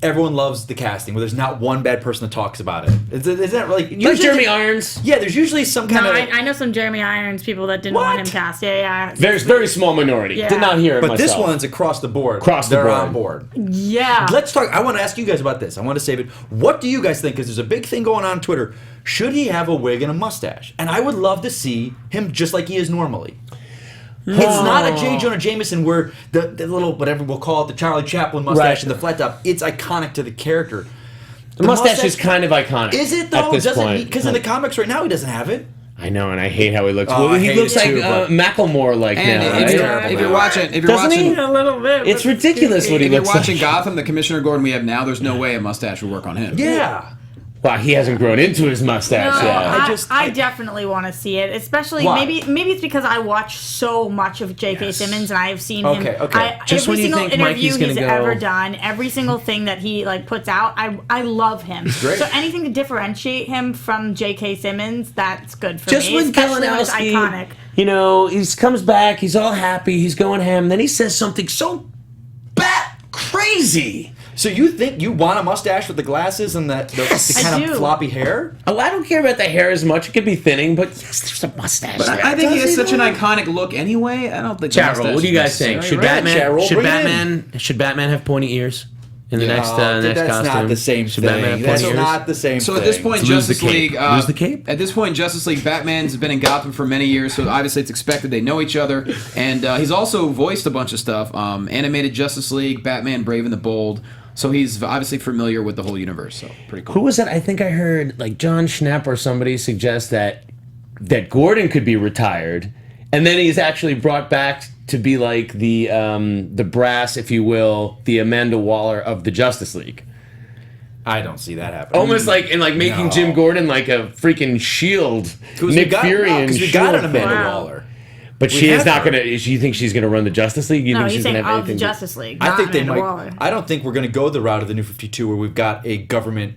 Speaker 3: everyone loves the casting, where there's not one bad person that talks about it. Is that like
Speaker 5: Like Jeremy Irons.
Speaker 3: Yeah, there's usually some
Speaker 4: No,
Speaker 3: kind of.
Speaker 4: I know some Jeremy Irons people that didn't
Speaker 3: What?
Speaker 4: want him cast. Yeah.
Speaker 5: Very, very small minority.
Speaker 4: Yeah.
Speaker 5: Did not hear it
Speaker 3: But this
Speaker 5: myself.
Speaker 3: one's across the board.
Speaker 5: Across the
Speaker 3: They're
Speaker 5: board.
Speaker 3: on board.
Speaker 4: Yeah.
Speaker 3: Let's talk. I want to ask you guys about this. I want to save it. What do you guys think? Because there's a big thing going on Twitter. Should he have a wig and a mustache? And I would love to see him just like he is normally. It's not a J. Jonah Jameson where the little, whatever we'll call it, the Charlie Chaplin mustache and the flat top, it's iconic to the character.
Speaker 5: The mustache is kind of iconic.
Speaker 3: Is it though?
Speaker 5: At this point.
Speaker 3: Because in the comics right now he doesn't have it.
Speaker 5: I know, and I hate how he looks.
Speaker 3: Oh,
Speaker 5: Well, he looks like
Speaker 3: too,
Speaker 5: Macklemore like
Speaker 1: And
Speaker 5: now.
Speaker 1: if,
Speaker 5: Right?
Speaker 1: if you're watching,
Speaker 5: Doesn't he?
Speaker 4: A little bit.
Speaker 5: It's ridiculous what he
Speaker 1: if you're
Speaker 5: looks
Speaker 1: watching
Speaker 5: like.
Speaker 1: Gotham, the Commissioner Gordon we have now, there's no way a mustache would work on him.
Speaker 3: Yeah.
Speaker 5: Wow, he hasn't grown into his mustache
Speaker 4: No,
Speaker 5: yet.
Speaker 4: I definitely want to see it, especially
Speaker 3: Why?
Speaker 4: maybe it's because I watch so much of J.K. Simmons and I have seen him.
Speaker 3: Okay.
Speaker 5: Just when
Speaker 4: every
Speaker 5: you
Speaker 4: single
Speaker 5: think
Speaker 4: interview
Speaker 5: Mikey's gonna
Speaker 4: he's
Speaker 5: go-
Speaker 4: ever done, every single thing that he puts out, I love him.
Speaker 3: great.
Speaker 4: So anything to differentiate him from J.K. Simmons, that's good for
Speaker 5: Just
Speaker 4: me.
Speaker 5: when
Speaker 4: Especially when it's iconic.
Speaker 5: Kalinowski, he comes back, he's all happy, he's going ham, then he says something so bat crazy.
Speaker 3: So you think you want a mustache with the glasses and the kind
Speaker 4: I
Speaker 3: of
Speaker 4: do.
Speaker 3: floppy hair?
Speaker 5: Oh, I don't care about the hair as much. It could be thinning, but yes, there's a mustache.
Speaker 1: But
Speaker 5: there.
Speaker 1: I think he has such an iconic look anyway. I don't think. the
Speaker 5: Chat roll.
Speaker 1: mustache
Speaker 5: What do you
Speaker 1: is
Speaker 5: guys think?
Speaker 1: necessary,
Speaker 5: Should
Speaker 1: right?
Speaker 3: Chat roll,
Speaker 5: Should Batman have pointy ears in the next
Speaker 3: that's
Speaker 5: costume?
Speaker 3: not the same
Speaker 5: Should
Speaker 3: thing.
Speaker 5: Batman have
Speaker 3: That's
Speaker 5: pointy ears?
Speaker 3: not the same
Speaker 1: So
Speaker 3: thing.
Speaker 1: at this point,
Speaker 5: Lose the
Speaker 1: Justice
Speaker 5: cape.
Speaker 1: League.
Speaker 5: Lose the cape?
Speaker 1: At this point, Justice League, Batman's been in Gotham for many years, so obviously it's expected they know each other. And he's also voiced a bunch of stuff: animated Justice League, Batman: Brave and the Bold. So he's obviously familiar with the whole universe. So pretty cool.
Speaker 5: Who was that? I think I heard like John Schnapp or somebody suggest that Gordon could be retired, and then he's actually brought back to be like the brass, if you will, the Amanda Waller of the Justice League.
Speaker 3: I don't see that happening.
Speaker 5: Almost like in like making
Speaker 3: No.
Speaker 5: Jim Gordon like a freaking Shield, Nick Fury and
Speaker 3: because we got
Speaker 5: Shield
Speaker 3: an Amanda
Speaker 4: Wow.
Speaker 3: Waller.
Speaker 5: But she is
Speaker 3: have
Speaker 5: not
Speaker 3: her.
Speaker 5: going to. You think she's going to run the Justice League? You
Speaker 4: No,
Speaker 5: think
Speaker 4: he's
Speaker 5: she's going
Speaker 4: saying
Speaker 5: to have
Speaker 4: of the
Speaker 5: anything?
Speaker 4: Justice League.
Speaker 3: I
Speaker 4: not
Speaker 3: think they
Speaker 4: Amanda
Speaker 3: might.
Speaker 4: Waller.
Speaker 3: I don't think we're going to go the route of the New 52 where we've got a government.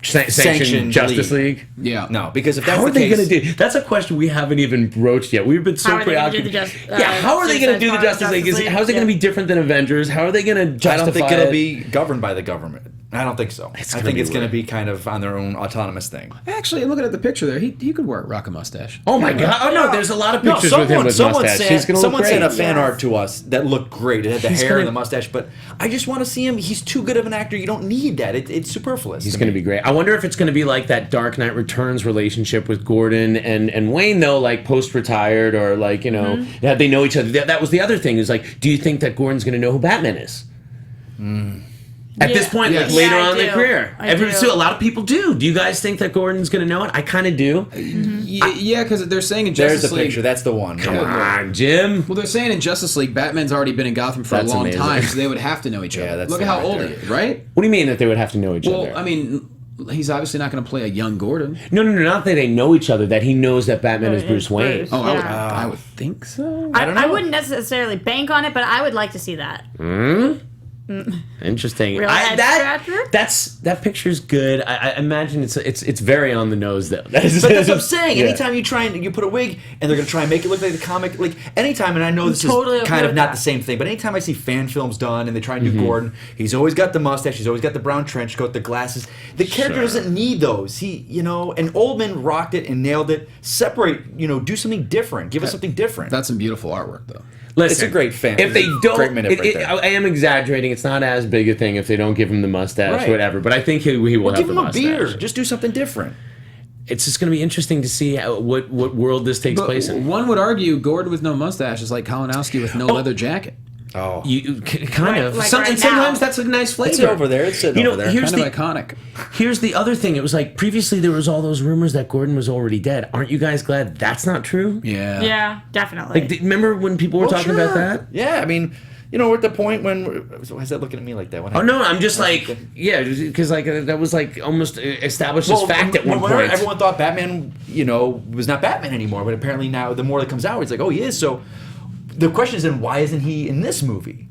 Speaker 5: Sanctioned
Speaker 3: Sanctioned
Speaker 5: Justice League.
Speaker 1: Yeah.
Speaker 3: No, because if that's
Speaker 5: How are
Speaker 3: the
Speaker 5: they
Speaker 3: case,
Speaker 5: going to do? That's a question we haven't even broached yet. We've been so
Speaker 4: How are they gonna do
Speaker 5: preoccupied.
Speaker 4: the
Speaker 5: How are they going to do the
Speaker 4: Suicide
Speaker 5: Justice League?
Speaker 4: Justice
Speaker 5: How is it going to
Speaker 4: League?
Speaker 5: be different than Avengers? How are they going to justify
Speaker 3: I don't think it'll
Speaker 5: it?
Speaker 3: be governed by the government. I don't think so. I
Speaker 5: gonna
Speaker 3: think
Speaker 5: be
Speaker 3: it's going to
Speaker 5: weird.
Speaker 3: be kind of on their own autonomous thing.
Speaker 1: Actually, looking at the picture there, he could rock a mustache.
Speaker 5: Oh my God! Oh no, there's a lot of pictures with him with mustache. He's going to look
Speaker 3: someone
Speaker 5: great.
Speaker 3: sent a fan
Speaker 4: Yes.
Speaker 3: art to us that looked great. It had the
Speaker 5: He's
Speaker 3: hair
Speaker 5: gonna-
Speaker 3: and the mustache, but I just want to see him. He's too good of an actor. You don't need that. It's superfluous.
Speaker 5: He's going to be great. I wonder if it's going to be like that Dark Knight Returns relationship with Gordon and Wayne, though, like post-retired or like, you know, that they know each other. That was the other thing is like, do you think that Gordon's going to know who Batman is? At this point,
Speaker 1: Yes.
Speaker 5: like later
Speaker 4: Yeah, I
Speaker 5: on in their
Speaker 4: do.
Speaker 5: career.
Speaker 4: I do.
Speaker 5: A lot of people do. Do you guys think that Gordon's going to know it? I kind of do.
Speaker 1: Yeah, because they're saying in
Speaker 3: There's
Speaker 1: Justice
Speaker 3: the
Speaker 1: League.
Speaker 3: picture. That's the one.
Speaker 5: Come
Speaker 3: Yeah.
Speaker 5: on, Jim.
Speaker 1: Well, they're saying in Justice League, Batman's already been in Gotham for
Speaker 5: That's
Speaker 1: a long
Speaker 5: amazing.
Speaker 1: time, so they would have to know each other.
Speaker 3: Yeah, that's
Speaker 1: Look at
Speaker 3: them
Speaker 1: how
Speaker 3: right
Speaker 1: old
Speaker 3: there.
Speaker 1: he is, right?
Speaker 5: What do you mean that they would have to know each
Speaker 1: Well,
Speaker 5: other?
Speaker 1: I mean, he's obviously not going to play a young Gordon.
Speaker 5: No, not that they know each other, that he knows that Batman is
Speaker 4: It's
Speaker 5: Bruce Wayne.
Speaker 4: Bruce.
Speaker 1: Oh,
Speaker 4: Yeah.
Speaker 1: I would think so.
Speaker 3: I don't
Speaker 4: I
Speaker 3: know.
Speaker 4: wouldn't necessarily bank on it, but I would like to see that.
Speaker 5: Interesting.
Speaker 4: Real head scratcher?
Speaker 5: That picture's good. I imagine it's very on the nose though. That's
Speaker 3: But that's what I'm saying.
Speaker 5: Yeah.
Speaker 3: Anytime you put a wig and they're going to try and make it look like the comic, like anytime, and I know this
Speaker 4: totally
Speaker 3: is
Speaker 4: okay
Speaker 3: kind of
Speaker 4: with
Speaker 3: not
Speaker 4: that.
Speaker 3: the same thing, but anytime I see fan films done and they try and do Gordon, he's always got the mustache, he's always got the brown trench coat, the glasses. The character doesn't need those. He, and Oldman rocked it and nailed it. Separate, do something different. Give us something different.
Speaker 1: That's some beautiful artwork, though.
Speaker 5: Listen,
Speaker 3: It's a great fan.
Speaker 5: If they don't,
Speaker 3: Great minute right there.
Speaker 5: I am exaggerating. It's not as big a thing if they don't give him the mustache
Speaker 3: Right.
Speaker 5: or whatever. But I think he will
Speaker 3: Well,
Speaker 5: have
Speaker 3: give
Speaker 5: the
Speaker 3: him a
Speaker 5: mustache.
Speaker 3: beard. Just do something different.
Speaker 5: It's just going to be interesting to see what world this takes
Speaker 1: But
Speaker 5: place in.
Speaker 1: one would argue Gordon with no mustache is like Kalinowski with no leather jacket.
Speaker 3: Oh.
Speaker 5: Kind
Speaker 4: Right,
Speaker 5: of.
Speaker 4: like
Speaker 5: Some-
Speaker 4: right
Speaker 5: and sometimes
Speaker 4: now.
Speaker 5: that's a nice flavor.
Speaker 3: It's over there. It's sitting over there.
Speaker 5: Here's
Speaker 1: Kind
Speaker 5: the
Speaker 1: of iconic.
Speaker 5: Here's the other thing. It was like previously there was all those rumors that Gordon was already dead. Aren't you guys glad that's not true?
Speaker 1: Yeah.
Speaker 4: Yeah, definitely.
Speaker 5: Like, remember when people were talking about that?
Speaker 3: Yeah, I mean, we're at the point when. Why is that looking at me like that?
Speaker 5: Oh no, I'm just like, yeah, because like that was like almost established as fact at one point.
Speaker 3: Everyone thought Batman, was not Batman anymore, but apparently now the more that comes out, it's like, oh, he is. So the question is, then why isn't he in this movie?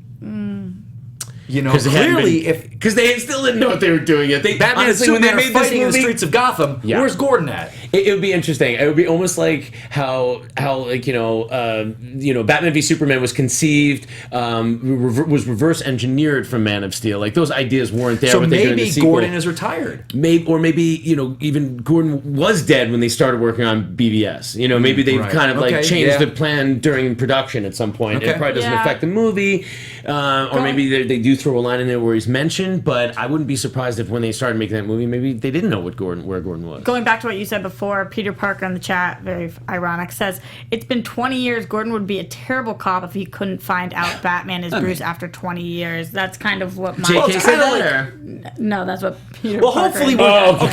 Speaker 3: Clearly,
Speaker 5: because they still didn't know what they were doing yet.
Speaker 3: Batman and Superman are fighting in the streets of Gotham,
Speaker 5: Yeah.
Speaker 3: where's Gordon at?
Speaker 5: It would be interesting. It would be almost like how like Batman v Superman was conceived, was reverse engineered from Man of Steel. Like those ideas weren't there.
Speaker 3: So
Speaker 5: when they did
Speaker 3: maybe
Speaker 5: the sequel.
Speaker 3: Gordon is retired.
Speaker 5: Maybe even Gordon was dead when they started working on BVS. Maybe they've
Speaker 3: Right.
Speaker 5: kind of like
Speaker 3: Okay,
Speaker 5: changed
Speaker 3: yeah.
Speaker 5: the plan during production at some point. It
Speaker 3: Okay.
Speaker 5: probably doesn't
Speaker 4: Yeah.
Speaker 5: affect the movie, or maybe they do throw a line in there where he's mentioned, but I wouldn't be surprised if when they started making that movie, maybe they didn't know where Gordon was.
Speaker 4: Going back to what you said before, Peter Parker in the chat, very ironic, says, it's been 20 years. Gordon would be a terrible cop if he couldn't find out Batman is Bruce after 20 years. That's kind of what my...
Speaker 5: JK said that,
Speaker 4: No, that's what Peter
Speaker 3: Well,
Speaker 4: Parker...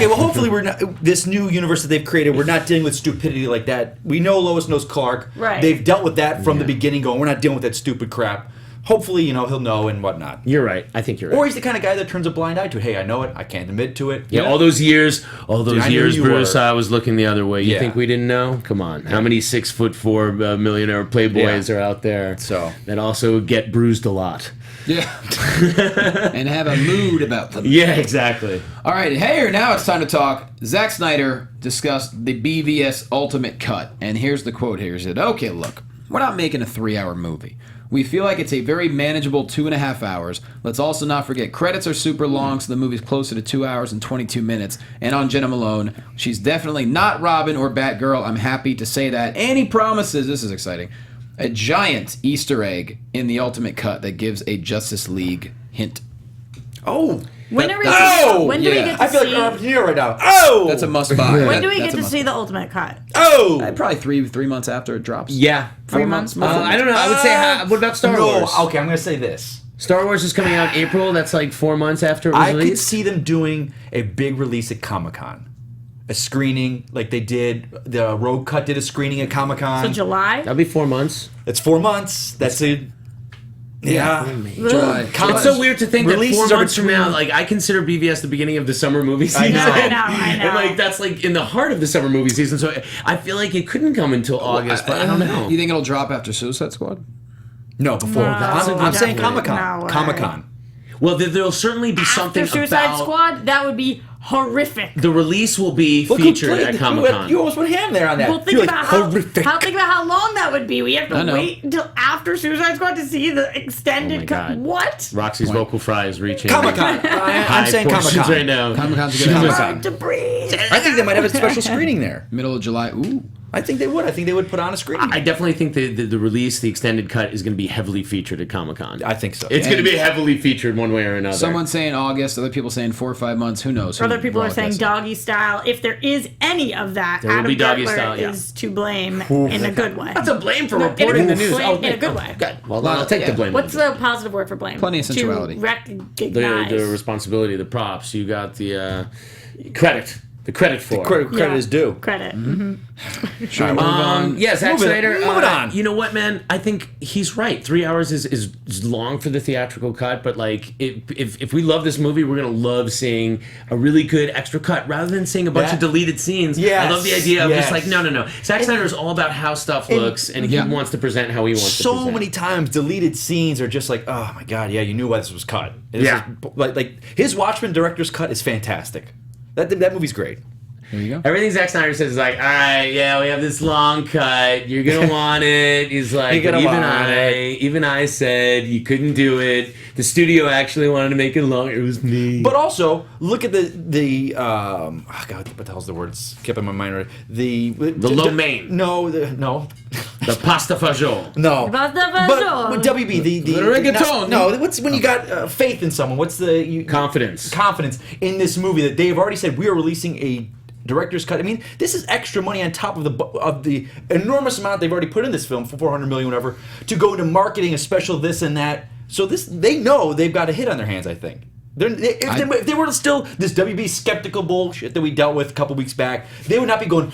Speaker 3: hopefully we're not, this new universe that they've created, we're not dealing with stupidity like that. We know Lois knows Clark.
Speaker 4: Right.
Speaker 3: They've dealt with that from the beginning, going, we're not dealing with that stupid crap. Hopefully, he'll know and whatnot.
Speaker 5: You're right. I think you're right.
Speaker 3: Or he's the kind of guy that turns a blind eye to it. Hey, I know it. I can't admit to it.
Speaker 5: Yeah, all those years,
Speaker 3: you
Speaker 5: Bruce,
Speaker 3: were.
Speaker 5: I was looking the other way. You
Speaker 3: Yeah.
Speaker 5: think we didn't know? Come on. How many 6'4" millionaire playboys are out there that also get bruised a lot?
Speaker 1: Yeah. And have a mood about them.
Speaker 5: Yeah, exactly.
Speaker 1: All right, hey, now it's time to talk. Zack Snyder discussed the BVS Ultimate Cut, and here's the quote here. He said, okay, look, we're not making a 3-hour movie. We feel like it's a very manageable 2.5 hours. Let's also not forget credits are super long, so the movie's closer to 2 hours and 22 minutes. And on Jenna Malone, she's definitely not Robin or Batgirl. I'm happy to say that. And he promises, this is exciting, a giant Easter egg in the Ultimate Cut that gives a Justice League hint.
Speaker 3: Oh.
Speaker 4: When do we
Speaker 3: I
Speaker 4: get to
Speaker 3: feel
Speaker 4: see...
Speaker 3: like Robert De Niro right now. Oh!
Speaker 1: That's a must buy.
Speaker 4: When do we get to see the Ultimate Cut?
Speaker 3: Oh!
Speaker 1: Probably three months after it drops.
Speaker 5: Yeah.
Speaker 4: 3 months?
Speaker 5: I don't know. I would say, what about Star Wars?
Speaker 3: Okay, I'm going to say this.
Speaker 5: Star Wars is coming out April. That's like 4 months after it was
Speaker 3: I could
Speaker 5: released.
Speaker 3: see them doing a big release at Comic-Con. A screening like they did. The Rogue Cut did a screening at Comic-Con.
Speaker 4: So July?
Speaker 5: That'll be 4 months.
Speaker 3: It's 4 months. That's it. Yeah.
Speaker 1: July.
Speaker 5: It's so weird to think that 4
Speaker 3: Releases are
Speaker 5: months from
Speaker 3: between-
Speaker 5: now, like I consider BVS the beginning of the summer movie season.
Speaker 3: I know.
Speaker 4: I know.
Speaker 5: And like that's like in the heart of the summer movie season. So I feel like it couldn't come until August, but I don't know.
Speaker 1: You think it'll drop after Suicide Squad?
Speaker 3: No, before.
Speaker 4: No,
Speaker 3: I'm saying
Speaker 4: definitely.
Speaker 3: Comic-Con.
Speaker 4: No way.
Speaker 3: Comic-Con.
Speaker 5: Well, there'll certainly be something
Speaker 4: After Suicide
Speaker 5: about
Speaker 4: Squad, that would be horrific.
Speaker 5: the release will be
Speaker 3: Look who
Speaker 5: featured
Speaker 3: played
Speaker 5: at
Speaker 3: the-
Speaker 5: Comic Con.
Speaker 3: You almost went ham there on that.
Speaker 4: Well, think
Speaker 3: You're
Speaker 4: about
Speaker 3: like, horrific.
Speaker 4: think about how long that would be. We have
Speaker 1: I
Speaker 4: to
Speaker 1: know.
Speaker 4: wait until after Suicide Squad to see the
Speaker 5: Oh my
Speaker 4: extended cut.
Speaker 5: God.
Speaker 4: What?
Speaker 5: Roxy's vocal fry is reaching
Speaker 3: Comic-Con. I'm
Speaker 5: high
Speaker 3: saying
Speaker 5: portions
Speaker 3: Comic-Con.
Speaker 5: right now.
Speaker 1: Comic-Con's a good Comic-Con.
Speaker 4: Hard to breathe.
Speaker 3: I think they might have a special screening there.
Speaker 1: Middle of July. Ooh.
Speaker 3: I think they would. I think they would put on a screening.
Speaker 5: I definitely think the release, the extended cut, is going to be heavily featured at Comic Con.
Speaker 3: I think so.
Speaker 5: It's going to be heavily featured one way or another.
Speaker 1: Someone saying August, other people saying 4 or 5 months. Who knows?
Speaker 4: Other people
Speaker 1: We're
Speaker 4: are
Speaker 1: all
Speaker 4: saying
Speaker 1: guessing.
Speaker 4: doggy style. If there is any of that,
Speaker 5: There will
Speaker 4: Adam
Speaker 5: be doggy
Speaker 4: Gertler
Speaker 5: style, yeah.
Speaker 4: is to blame in a good way.
Speaker 5: That's a blame for
Speaker 4: No,
Speaker 5: reporting the
Speaker 4: in a-
Speaker 5: news.
Speaker 4: blame in a good way.
Speaker 5: Good. Well, then I'll take the blame.
Speaker 4: What's the positive word for blame?
Speaker 1: Plenty of sensuality.
Speaker 4: To recognize.
Speaker 5: the responsibility, the props? You got the credit. The credit for
Speaker 3: Credit is due.
Speaker 4: Credit.
Speaker 1: Should we move on?
Speaker 5: Yeah, Zack
Speaker 3: Move it-
Speaker 5: Snyder.
Speaker 3: move it on.
Speaker 5: You know what, man? I think he's right. 3 hours is long for the theatrical cut, but like, if we love this movie, we're gonna love seeing a really good extra cut rather than seeing a bunch
Speaker 3: That-
Speaker 5: of deleted scenes.
Speaker 3: Yes,
Speaker 5: I love the idea of just
Speaker 3: yes.
Speaker 5: like, no. Zack Snyder is all about how stuff looks, and he
Speaker 1: Yeah.
Speaker 5: wants to present how he wants to
Speaker 3: So
Speaker 5: present.
Speaker 3: many times, deleted scenes are just like, oh my god, yeah, you knew why this was cut. This
Speaker 5: Yeah.
Speaker 3: is- like his Watchmen director's cut is fantastic. That movie's great.
Speaker 1: There you go.
Speaker 5: Everything Zack Snyder says is like, all right, yeah, we have this long cut. You're gonna want it. He's like,
Speaker 3: You're gonna
Speaker 5: even
Speaker 3: want
Speaker 5: I said you couldn't do it. The studio actually wanted to make it longer. It was me.
Speaker 3: But also, look at the oh god, what the hell's the word? It's kept in my mind. Right? The
Speaker 5: lo mein.
Speaker 3: No.
Speaker 5: The pasta fagioli.
Speaker 3: No.
Speaker 4: Pasta
Speaker 3: But
Speaker 4: fagioli.
Speaker 3: WB, the
Speaker 1: reggaeton.
Speaker 3: No, what's when you got faith in someone? What's the
Speaker 5: Confidence.
Speaker 3: confidence in this movie that they've already said we are releasing a director's cut? I mean, this is extra money on top of the enormous amount they've already put in this film for $400 million, whatever, to go into marketing, a special this and that. So they know they've got a hit on their hands. I think. If they were still this WB skeptical bullshit that we dealt with a couple weeks back, they would not be going,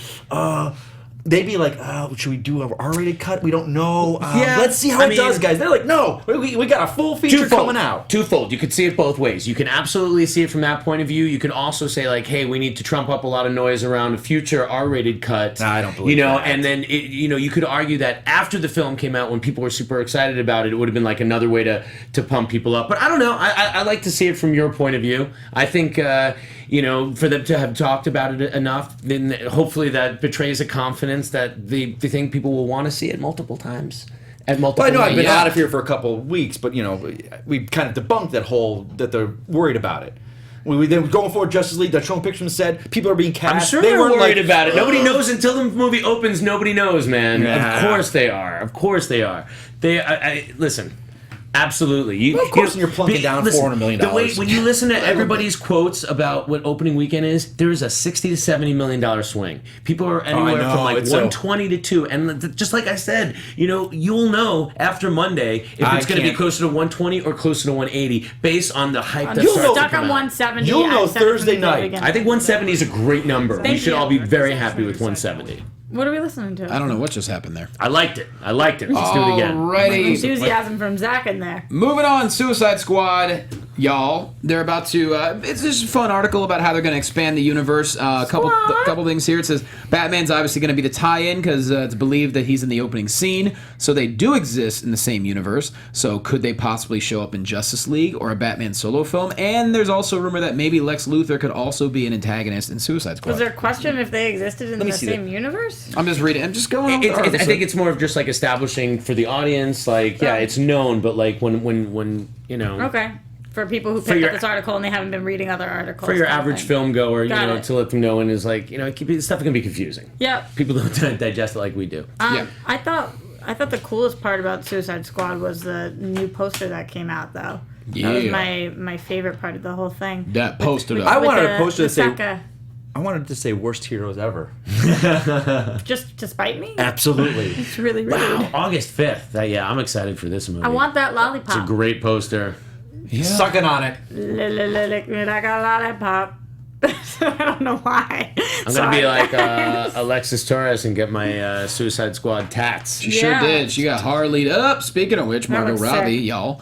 Speaker 3: they'd be like, should we do an R-rated cut? We don't know. Let's see how it does, guys. They're like, no, we got a full feature coming out.
Speaker 5: Twofold. You could see it both ways. You can absolutely see it from that point of view. You can also say like, hey, we need to trump up a lot of noise around a future R-rated cut.
Speaker 3: Nah, I don't believe that.
Speaker 5: And then you could argue that after the film came out, when people were super excited about it, it would have been like another way to pump people up. But I don't know. I like to see it from your point of view. I think for them to have talked about it enough, then hopefully that betrays a confidence that they think people will want to see it multiple times. At multiple
Speaker 3: Well, I know I've been
Speaker 5: ways.
Speaker 3: out of here for a couple of weeks, but we kind of debunked that they're worried about it. We then going forward, Justice League, that Sean Pictures said people are being cast.
Speaker 5: I'm sure they're
Speaker 3: weren't
Speaker 5: worried
Speaker 3: like,
Speaker 5: about it. Nobody knows until the movie opens. Nobody knows, man.
Speaker 3: Nah.
Speaker 5: Of course they are. Of course they are. Listen. Absolutely.
Speaker 3: Well, of course, you're plunking down $400 million.
Speaker 5: The way when you listen to everybody's quotes about what opening weekend is, there is a $60 to $70 million swing. People are anywhere from like 120 to 2, and just like I said, you'll know after Monday if it's going to be closer to 120 or closer to 180 based on the hype that's
Speaker 4: stuck on 170.
Speaker 3: You'll know Thursday night.
Speaker 5: I think 170 is a great number. We should all be very happy with 170.
Speaker 4: What are we listening to?
Speaker 1: I don't know what just happened there.
Speaker 5: I liked it. Let's do it again.
Speaker 1: Alrighty.
Speaker 4: Enthusiasm from Zach in there.
Speaker 1: Moving on, Suicide Squad, y'all. They're about to. It's just a fun article about how they're going to expand the universe. Couple things here. It says Batman's obviously going to be the tie-in because it's believed that he's in the opening scene. So they do exist in the same universe. So could they possibly show up in Justice League or a Batman solo film? And there's also a rumor that maybe Lex Luthor could also be an antagonist in Suicide Squad.
Speaker 4: Was there a question if they existed in the same universe?
Speaker 1: I'm just reading. I'm just going on.
Speaker 5: I think it's more of just like establishing for the audience. Like, it's known, but like when
Speaker 4: Okay. For people who picked up this article and they haven't been reading other articles.
Speaker 5: For your average film goer, to let them know, and is like, stuff can be confusing.
Speaker 4: Yep.
Speaker 5: People don't digest it like we do.
Speaker 4: I thought the coolest part about Suicide Squad was the new poster that came out, though.
Speaker 1: Yeah.
Speaker 4: That was my favorite part of the whole thing.
Speaker 1: That poster.
Speaker 3: I wanted a poster to say. I wanted to say worst heroes ever.
Speaker 4: Just to spite me?
Speaker 3: Absolutely.
Speaker 4: It's really rude.
Speaker 5: Wow, August 5th. I'm excited for this movie.
Speaker 4: I want that lollipop.
Speaker 5: It's a great poster.
Speaker 1: Yeah.
Speaker 3: Sucking on it.
Speaker 4: Lick me like a lollipop. I don't know why.
Speaker 5: I'm going to be like Alexis Torres and get my Suicide Squad tats.
Speaker 1: She sure did. She got Harley'd up. Speaking of which, Margot Robbie, y'all.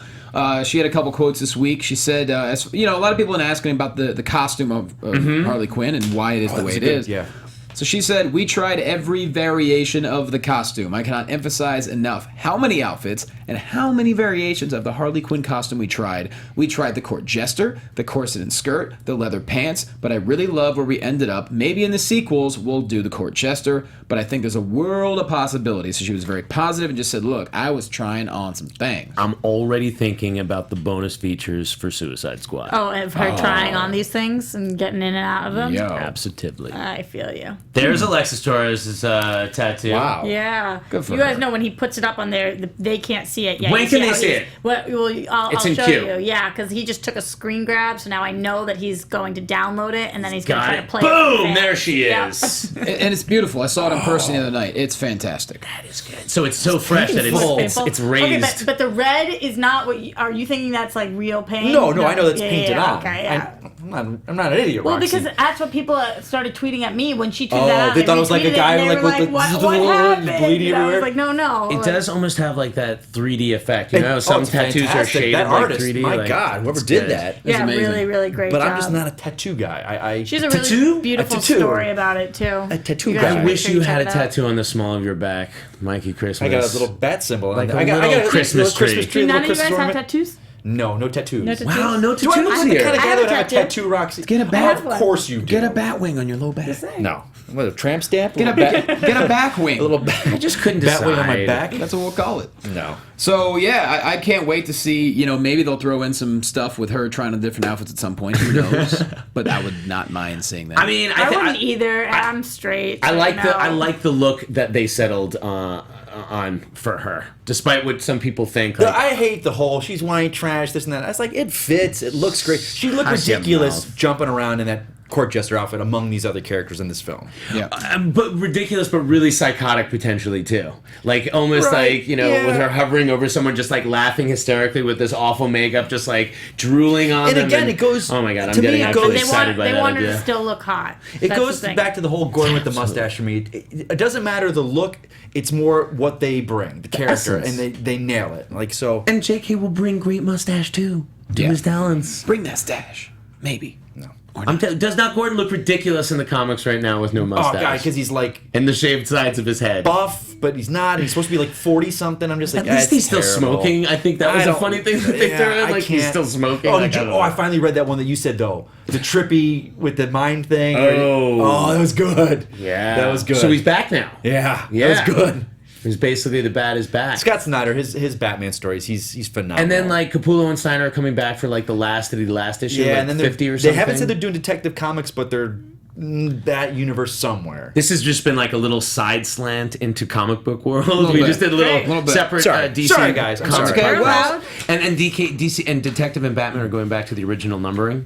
Speaker 1: She had a couple quotes this week. She said, a lot of people have been asking about the costume of Harley Quinn and why it is the way it is.
Speaker 3: Yeah.
Speaker 1: So she said, we tried every variation of the costume. I cannot emphasize enough how many outfits and how many variations of the Harley Quinn costume we tried. We tried the court jester, the corset and skirt, the leather pants, but I really love where we ended up. Maybe in the sequels, we'll do the court jester, but I think there's a world of possibilities. So she was very positive and just said, look, I was trying on some things.
Speaker 5: I'm already thinking about the bonus features for Suicide Squad.
Speaker 4: Oh, of her trying on these things and getting in and out of them?
Speaker 1: Yo.
Speaker 5: Absolutely.
Speaker 4: I feel you.
Speaker 5: There's Alexis Torres' tattoo.
Speaker 1: Wow.
Speaker 4: Yeah.
Speaker 1: Good for
Speaker 4: you guys
Speaker 1: her.
Speaker 4: know when he puts it up on there, they can't see it yet.
Speaker 5: When can they see it?
Speaker 4: I'll
Speaker 5: It's in
Speaker 4: show
Speaker 5: queue.
Speaker 4: you. Yeah, because he just took a screen grab, so now I know that he's going to download it, and then he's going to
Speaker 5: Got
Speaker 4: try to
Speaker 5: it.
Speaker 4: play
Speaker 5: Boom!
Speaker 4: it.
Speaker 5: There she
Speaker 4: Yep.
Speaker 5: is.
Speaker 1: And it's beautiful. I saw it in person the other night. It's fantastic.
Speaker 5: That is good. So it's so fresh that it's raised.
Speaker 4: Okay, but the red is not what. Are you thinking that's like real paint?
Speaker 3: No, I know that's painted on.
Speaker 4: Okay, yeah.
Speaker 3: I'm not an idiot,
Speaker 4: Well,
Speaker 3: Roxy.
Speaker 4: because that's what people started tweeting at me when she tweeted that out.
Speaker 3: They thought it was like a
Speaker 4: retweeted
Speaker 3: guy
Speaker 4: and they
Speaker 3: like
Speaker 4: were
Speaker 3: with the
Speaker 4: what happened?
Speaker 3: bleeding
Speaker 4: And I was
Speaker 3: everywhere.
Speaker 4: like, no.
Speaker 5: It does almost have like that 3D effect. You know, some
Speaker 3: it's
Speaker 5: tattoos are
Speaker 3: fantastic.
Speaker 5: shaded
Speaker 3: That
Speaker 5: like
Speaker 3: artist,
Speaker 5: 3D.
Speaker 3: my
Speaker 5: like,
Speaker 3: God, whoever
Speaker 5: it's
Speaker 3: did
Speaker 5: good.
Speaker 3: that.
Speaker 4: Yeah,
Speaker 1: amazing.
Speaker 4: really, really great
Speaker 3: But
Speaker 4: job.
Speaker 3: I'm just not a tattoo guy.
Speaker 4: She's a
Speaker 5: Tattoo?
Speaker 4: really beautiful
Speaker 3: A tattoo.
Speaker 4: story about it too.
Speaker 3: A tattoo
Speaker 4: You
Speaker 3: guy.
Speaker 4: guys
Speaker 3: I
Speaker 5: I
Speaker 4: should
Speaker 5: wish
Speaker 4: make
Speaker 5: you
Speaker 4: sure
Speaker 5: had a
Speaker 4: check it out.
Speaker 5: tattoo on the small of your back, Mikey Christmas.
Speaker 3: I got a little bat symbol.
Speaker 5: Like
Speaker 3: I
Speaker 5: a
Speaker 3: got
Speaker 5: little
Speaker 3: a
Speaker 5: Christmas
Speaker 3: little
Speaker 5: tree.
Speaker 4: Do none of you
Speaker 3: little
Speaker 4: guys have
Speaker 3: ornament.
Speaker 4: tattoos?
Speaker 3: No tattoos.
Speaker 4: No tattoos?
Speaker 5: Wow, no
Speaker 3: Do I
Speaker 5: tattoos
Speaker 3: I'm the
Speaker 5: here.
Speaker 3: kind of guy
Speaker 4: I have
Speaker 3: that
Speaker 4: a
Speaker 3: would have a
Speaker 4: tattoo.
Speaker 3: tattoo, Roxy?
Speaker 1: Get a
Speaker 4: I
Speaker 1: bat.
Speaker 4: have one.
Speaker 3: Of course you do.
Speaker 1: Get a bat wing on your low back.
Speaker 3: No. What, a tramp stamp?
Speaker 1: Get a back wing.
Speaker 3: A little bat.
Speaker 5: I just couldn't
Speaker 3: bat
Speaker 5: decide.
Speaker 3: wing on my back?
Speaker 1: That's what we'll call it.
Speaker 3: No.
Speaker 1: So yeah, I can't wait to see. Maybe they'll throw in some stuff with her trying on different outfits at some point. Who knows? But I would not mind seeing that.
Speaker 5: I mean,
Speaker 4: I wouldn't either. I'm straight.
Speaker 5: I
Speaker 4: so
Speaker 5: like
Speaker 4: no.
Speaker 5: I like the look that they settled on for her, despite what some people think.
Speaker 3: No,
Speaker 5: Like,
Speaker 3: I hate the whole she's white trash, this and that. I was like, it fits. It looks great. She looked
Speaker 5: Hush your
Speaker 3: ridiculous
Speaker 5: mouth.
Speaker 3: jumping around in that court jester outfit among these other characters in this film.
Speaker 1: yeah.
Speaker 5: but ridiculous, but really psychotic potentially too. Like almost
Speaker 3: Right,
Speaker 5: like
Speaker 3: yeah.
Speaker 5: with her hovering over someone, just like laughing hysterically with this awful makeup, just like drooling on
Speaker 3: And
Speaker 5: them.
Speaker 3: again, it goes-
Speaker 5: Oh my god, I'm
Speaker 3: to me,
Speaker 5: getting
Speaker 3: it
Speaker 5: actually
Speaker 3: goes-
Speaker 5: excited by
Speaker 4: They
Speaker 5: that
Speaker 4: want her
Speaker 5: idea.
Speaker 4: to still look hot.
Speaker 3: It
Speaker 4: That's
Speaker 3: goes
Speaker 4: the thing.
Speaker 3: back to the whole Gordon with the mustache for me. It doesn't matter the look; it's more what they bring, the character,
Speaker 5: essence.
Speaker 3: and they nail it. Like so.
Speaker 5: And JK will bring great mustache too. Do
Speaker 1: Yeah.
Speaker 5: his talents.
Speaker 1: Bring that stash. Maybe.
Speaker 3: No.
Speaker 5: Does not Gordon look ridiculous in the comics right now with no
Speaker 3: Oh
Speaker 5: mustache?
Speaker 3: god, because he's like
Speaker 5: and the shaved sides of his head.
Speaker 3: buff, but he's not. He's supposed to be like 40 something. I'm just like,
Speaker 5: At least
Speaker 3: "Ah,
Speaker 5: he's
Speaker 3: it's
Speaker 5: still
Speaker 3: terrible."
Speaker 5: smoking. I think that was
Speaker 3: I
Speaker 5: a
Speaker 3: don't-
Speaker 5: funny thing that they
Speaker 3: yeah,
Speaker 5: threw in.
Speaker 3: I
Speaker 5: Like he's
Speaker 3: can't.
Speaker 5: still smoking.
Speaker 3: Oh,
Speaker 5: Like,
Speaker 3: did
Speaker 5: I
Speaker 3: you-
Speaker 5: don't know.
Speaker 3: I finally read that one that you said though. The trippy with the mind thing.
Speaker 5: Oh.
Speaker 3: that was good.
Speaker 5: Yeah,
Speaker 3: that was good.
Speaker 5: So he's back now.
Speaker 3: Yeah,
Speaker 5: Yeah.
Speaker 3: that was good.
Speaker 5: He's basically the bat is back.
Speaker 3: Scott Sneider, his Batman stories, he's phenomenal.
Speaker 5: And then like Capullo and Steiner are coming back for like the last issue,
Speaker 3: yeah,
Speaker 5: like
Speaker 3: and then
Speaker 5: 50 or
Speaker 3: they
Speaker 5: something.
Speaker 3: haven't said they're doing Detective Comics, but they're that universe somewhere.
Speaker 5: This has just been like a little side slant into comic book world. We just did a little separate DC
Speaker 3: Sorry, guys. I'm
Speaker 5: comic
Speaker 3: sorry.
Speaker 5: book. And DC and Detective and Batman are going back to the original numbering.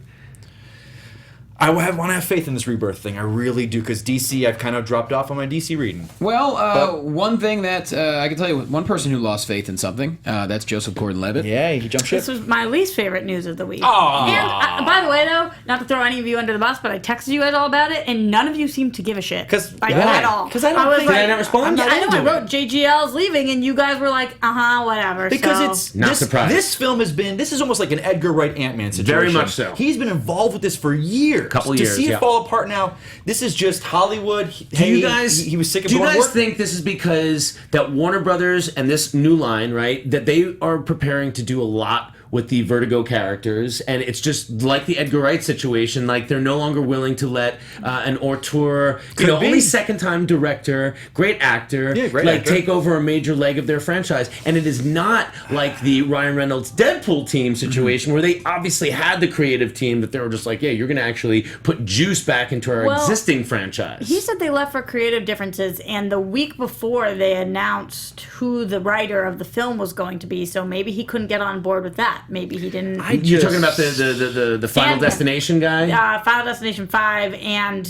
Speaker 3: I want to have faith in this rebirth thing. I really do, because DC, I've kind of dropped off on my DC reading.
Speaker 1: Well, one thing that I can tell you, one person who lost faith in something, that's Joseph Gordon-Levitt.
Speaker 3: Yeah, he jumped ship.
Speaker 4: This was my least favorite news of the week.
Speaker 3: Aww.
Speaker 4: And by the way, though, not to throw any of you under the bus, but I texted you guys all about it, and none of you seemed to give a shit. At all.
Speaker 3: Because I don't
Speaker 4: was
Speaker 3: think...
Speaker 4: like,
Speaker 5: Did I not respond?
Speaker 4: Yeah, I know I wrote JGL's leaving, and you guys were like, whatever.
Speaker 3: Because
Speaker 4: so.
Speaker 3: it's...
Speaker 5: Not surprised.
Speaker 3: This film has been... This is almost like an Edgar Wright Ant-Man situation.
Speaker 5: Very much so.
Speaker 3: He's been involved with this for years.
Speaker 5: Couple
Speaker 3: to
Speaker 5: years,
Speaker 3: see it
Speaker 5: yeah.
Speaker 3: fall apart now, this is just Hollywood.
Speaker 5: Do you guys?
Speaker 3: He was sick of
Speaker 5: Do you
Speaker 3: going to
Speaker 5: guys
Speaker 3: work.
Speaker 5: think this is because that Warner Brothers and this new line, right? That they are preparing to do a lot with the Vertigo characters, and it's just like the Edgar Wright situation. Like they're no longer willing to let an auteur, only second-time director, great actor, take over a major leg of their franchise. And it is not like the Ryan Reynolds Deadpool team situation where they obviously had the creative team that they were just like, yeah, you're going to actually put juice back into our existing franchise.
Speaker 4: He said they left for creative differences, and the week before they announced who the writer of the film was going to be, so maybe he couldn't get on board with that. Maybe he didn't.
Speaker 5: You're talking about the Final
Speaker 4: Sandman.
Speaker 5: Destination guy?
Speaker 4: Final Destination 5 and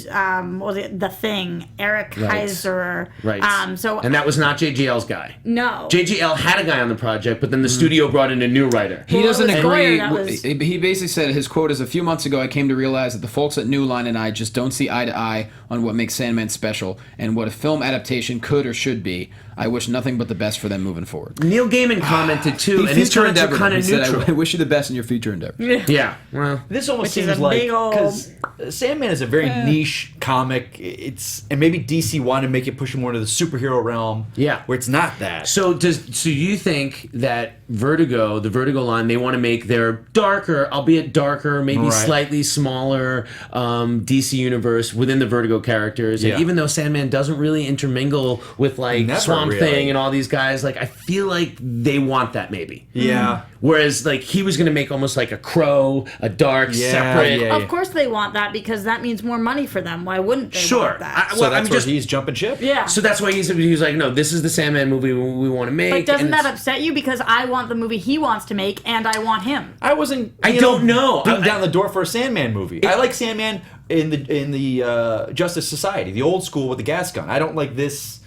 Speaker 4: what was it? The Thing. Eric Heiser.
Speaker 5: Right.
Speaker 4: And
Speaker 5: that was not JGL's guy.
Speaker 4: No.
Speaker 5: JGL had a guy on the project, but then the studio brought in a new writer.
Speaker 1: He doesn't agree.
Speaker 4: Goyer,
Speaker 1: He basically said his quote is, "A few months ago, I came to realize that the folks at New Line and I just don't see eye to eye on what makes Sandman special and what a film adaptation could or should be. I wish nothing but the best for them moving forward."
Speaker 5: Neil Gaiman commented too, and his comments are kind of neutral.
Speaker 1: I wish you the best in your future endeavors.
Speaker 5: Yeah, well,
Speaker 3: this almost
Speaker 4: Which is
Speaker 3: seems
Speaker 4: a
Speaker 3: like
Speaker 4: big old-
Speaker 3: because Sandman is a very niche comic. And maybe DC wanted to make it push more into the superhero realm.
Speaker 5: Yeah.
Speaker 3: where it's not that.
Speaker 5: So you think that Vertigo, the Vertigo line, they want to make their darker, albeit darker, maybe slightly smaller DC universe within the Vertigo characters, and even though Sandman doesn't really intermingle with like Swamp Thing and all these guys, like I feel like they want that maybe.
Speaker 3: Yeah.
Speaker 5: Whereas like he was going to make almost like a Crow, a dark, separate.
Speaker 3: Yeah.
Speaker 4: Of course they want that because that means more money for them. Why wouldn't they want that?
Speaker 3: So that's where he's jumping ship?
Speaker 4: Yeah.
Speaker 5: So that's why he was like, no, this is the Sandman movie we want to make.
Speaker 4: But doesn't that upset you? Because I want the movie he wants to make, and I want him.
Speaker 3: I wasn't.
Speaker 5: I don't know.
Speaker 3: Beating down the door for a Sandman movie. I like Sandman in the Justice Society, the old school with the gas gun. I don't like this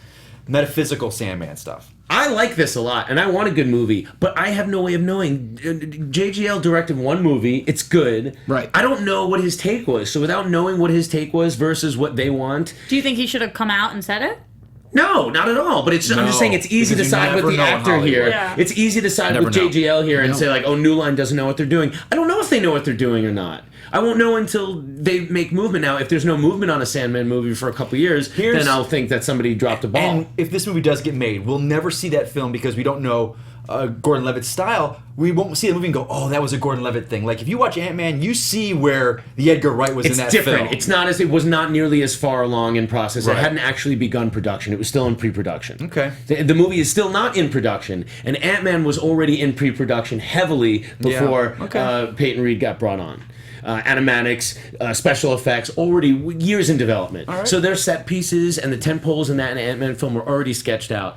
Speaker 3: metaphysical Sandman stuff.
Speaker 5: I like this a lot, and I want a good movie, but I have no way of knowing. JGL directed one movie, it's good.
Speaker 1: Right.
Speaker 5: I don't know what his take was, so without knowing what his take was versus what they want...
Speaker 4: Do you think he should have come out and said it?
Speaker 5: No, not at all. But I'm just saying it's easy to side with the actor here.
Speaker 4: Yeah.
Speaker 5: It's easy to side with JGL here and say like, oh, New Line doesn't know what they're doing. I don't know if they know what they're doing or not. I won't know until they make movement. Now, if there's no movement on a Sandman movie for a couple years, then I'll think that somebody dropped a ball.
Speaker 3: And if this movie does get made, we'll never see that film because we don't know Gordon-Levitt's style. We won't see the movie and go, oh, that was a Gordon-Levitt thing. Like, if you watch Ant-Man, you see where the Edgar Wright was in that
Speaker 5: different.
Speaker 3: film.
Speaker 5: It's not it was not nearly as far along in process. It hadn't actually begun production. It was still in pre-production.
Speaker 3: Okay.
Speaker 5: The movie is still not in production, and Ant-Man was already in pre-production heavily before Peyton Reed got brought on. Animatics, special effects, already years in development. So their set pieces and the tent poles in that Ant-Man film were already sketched out.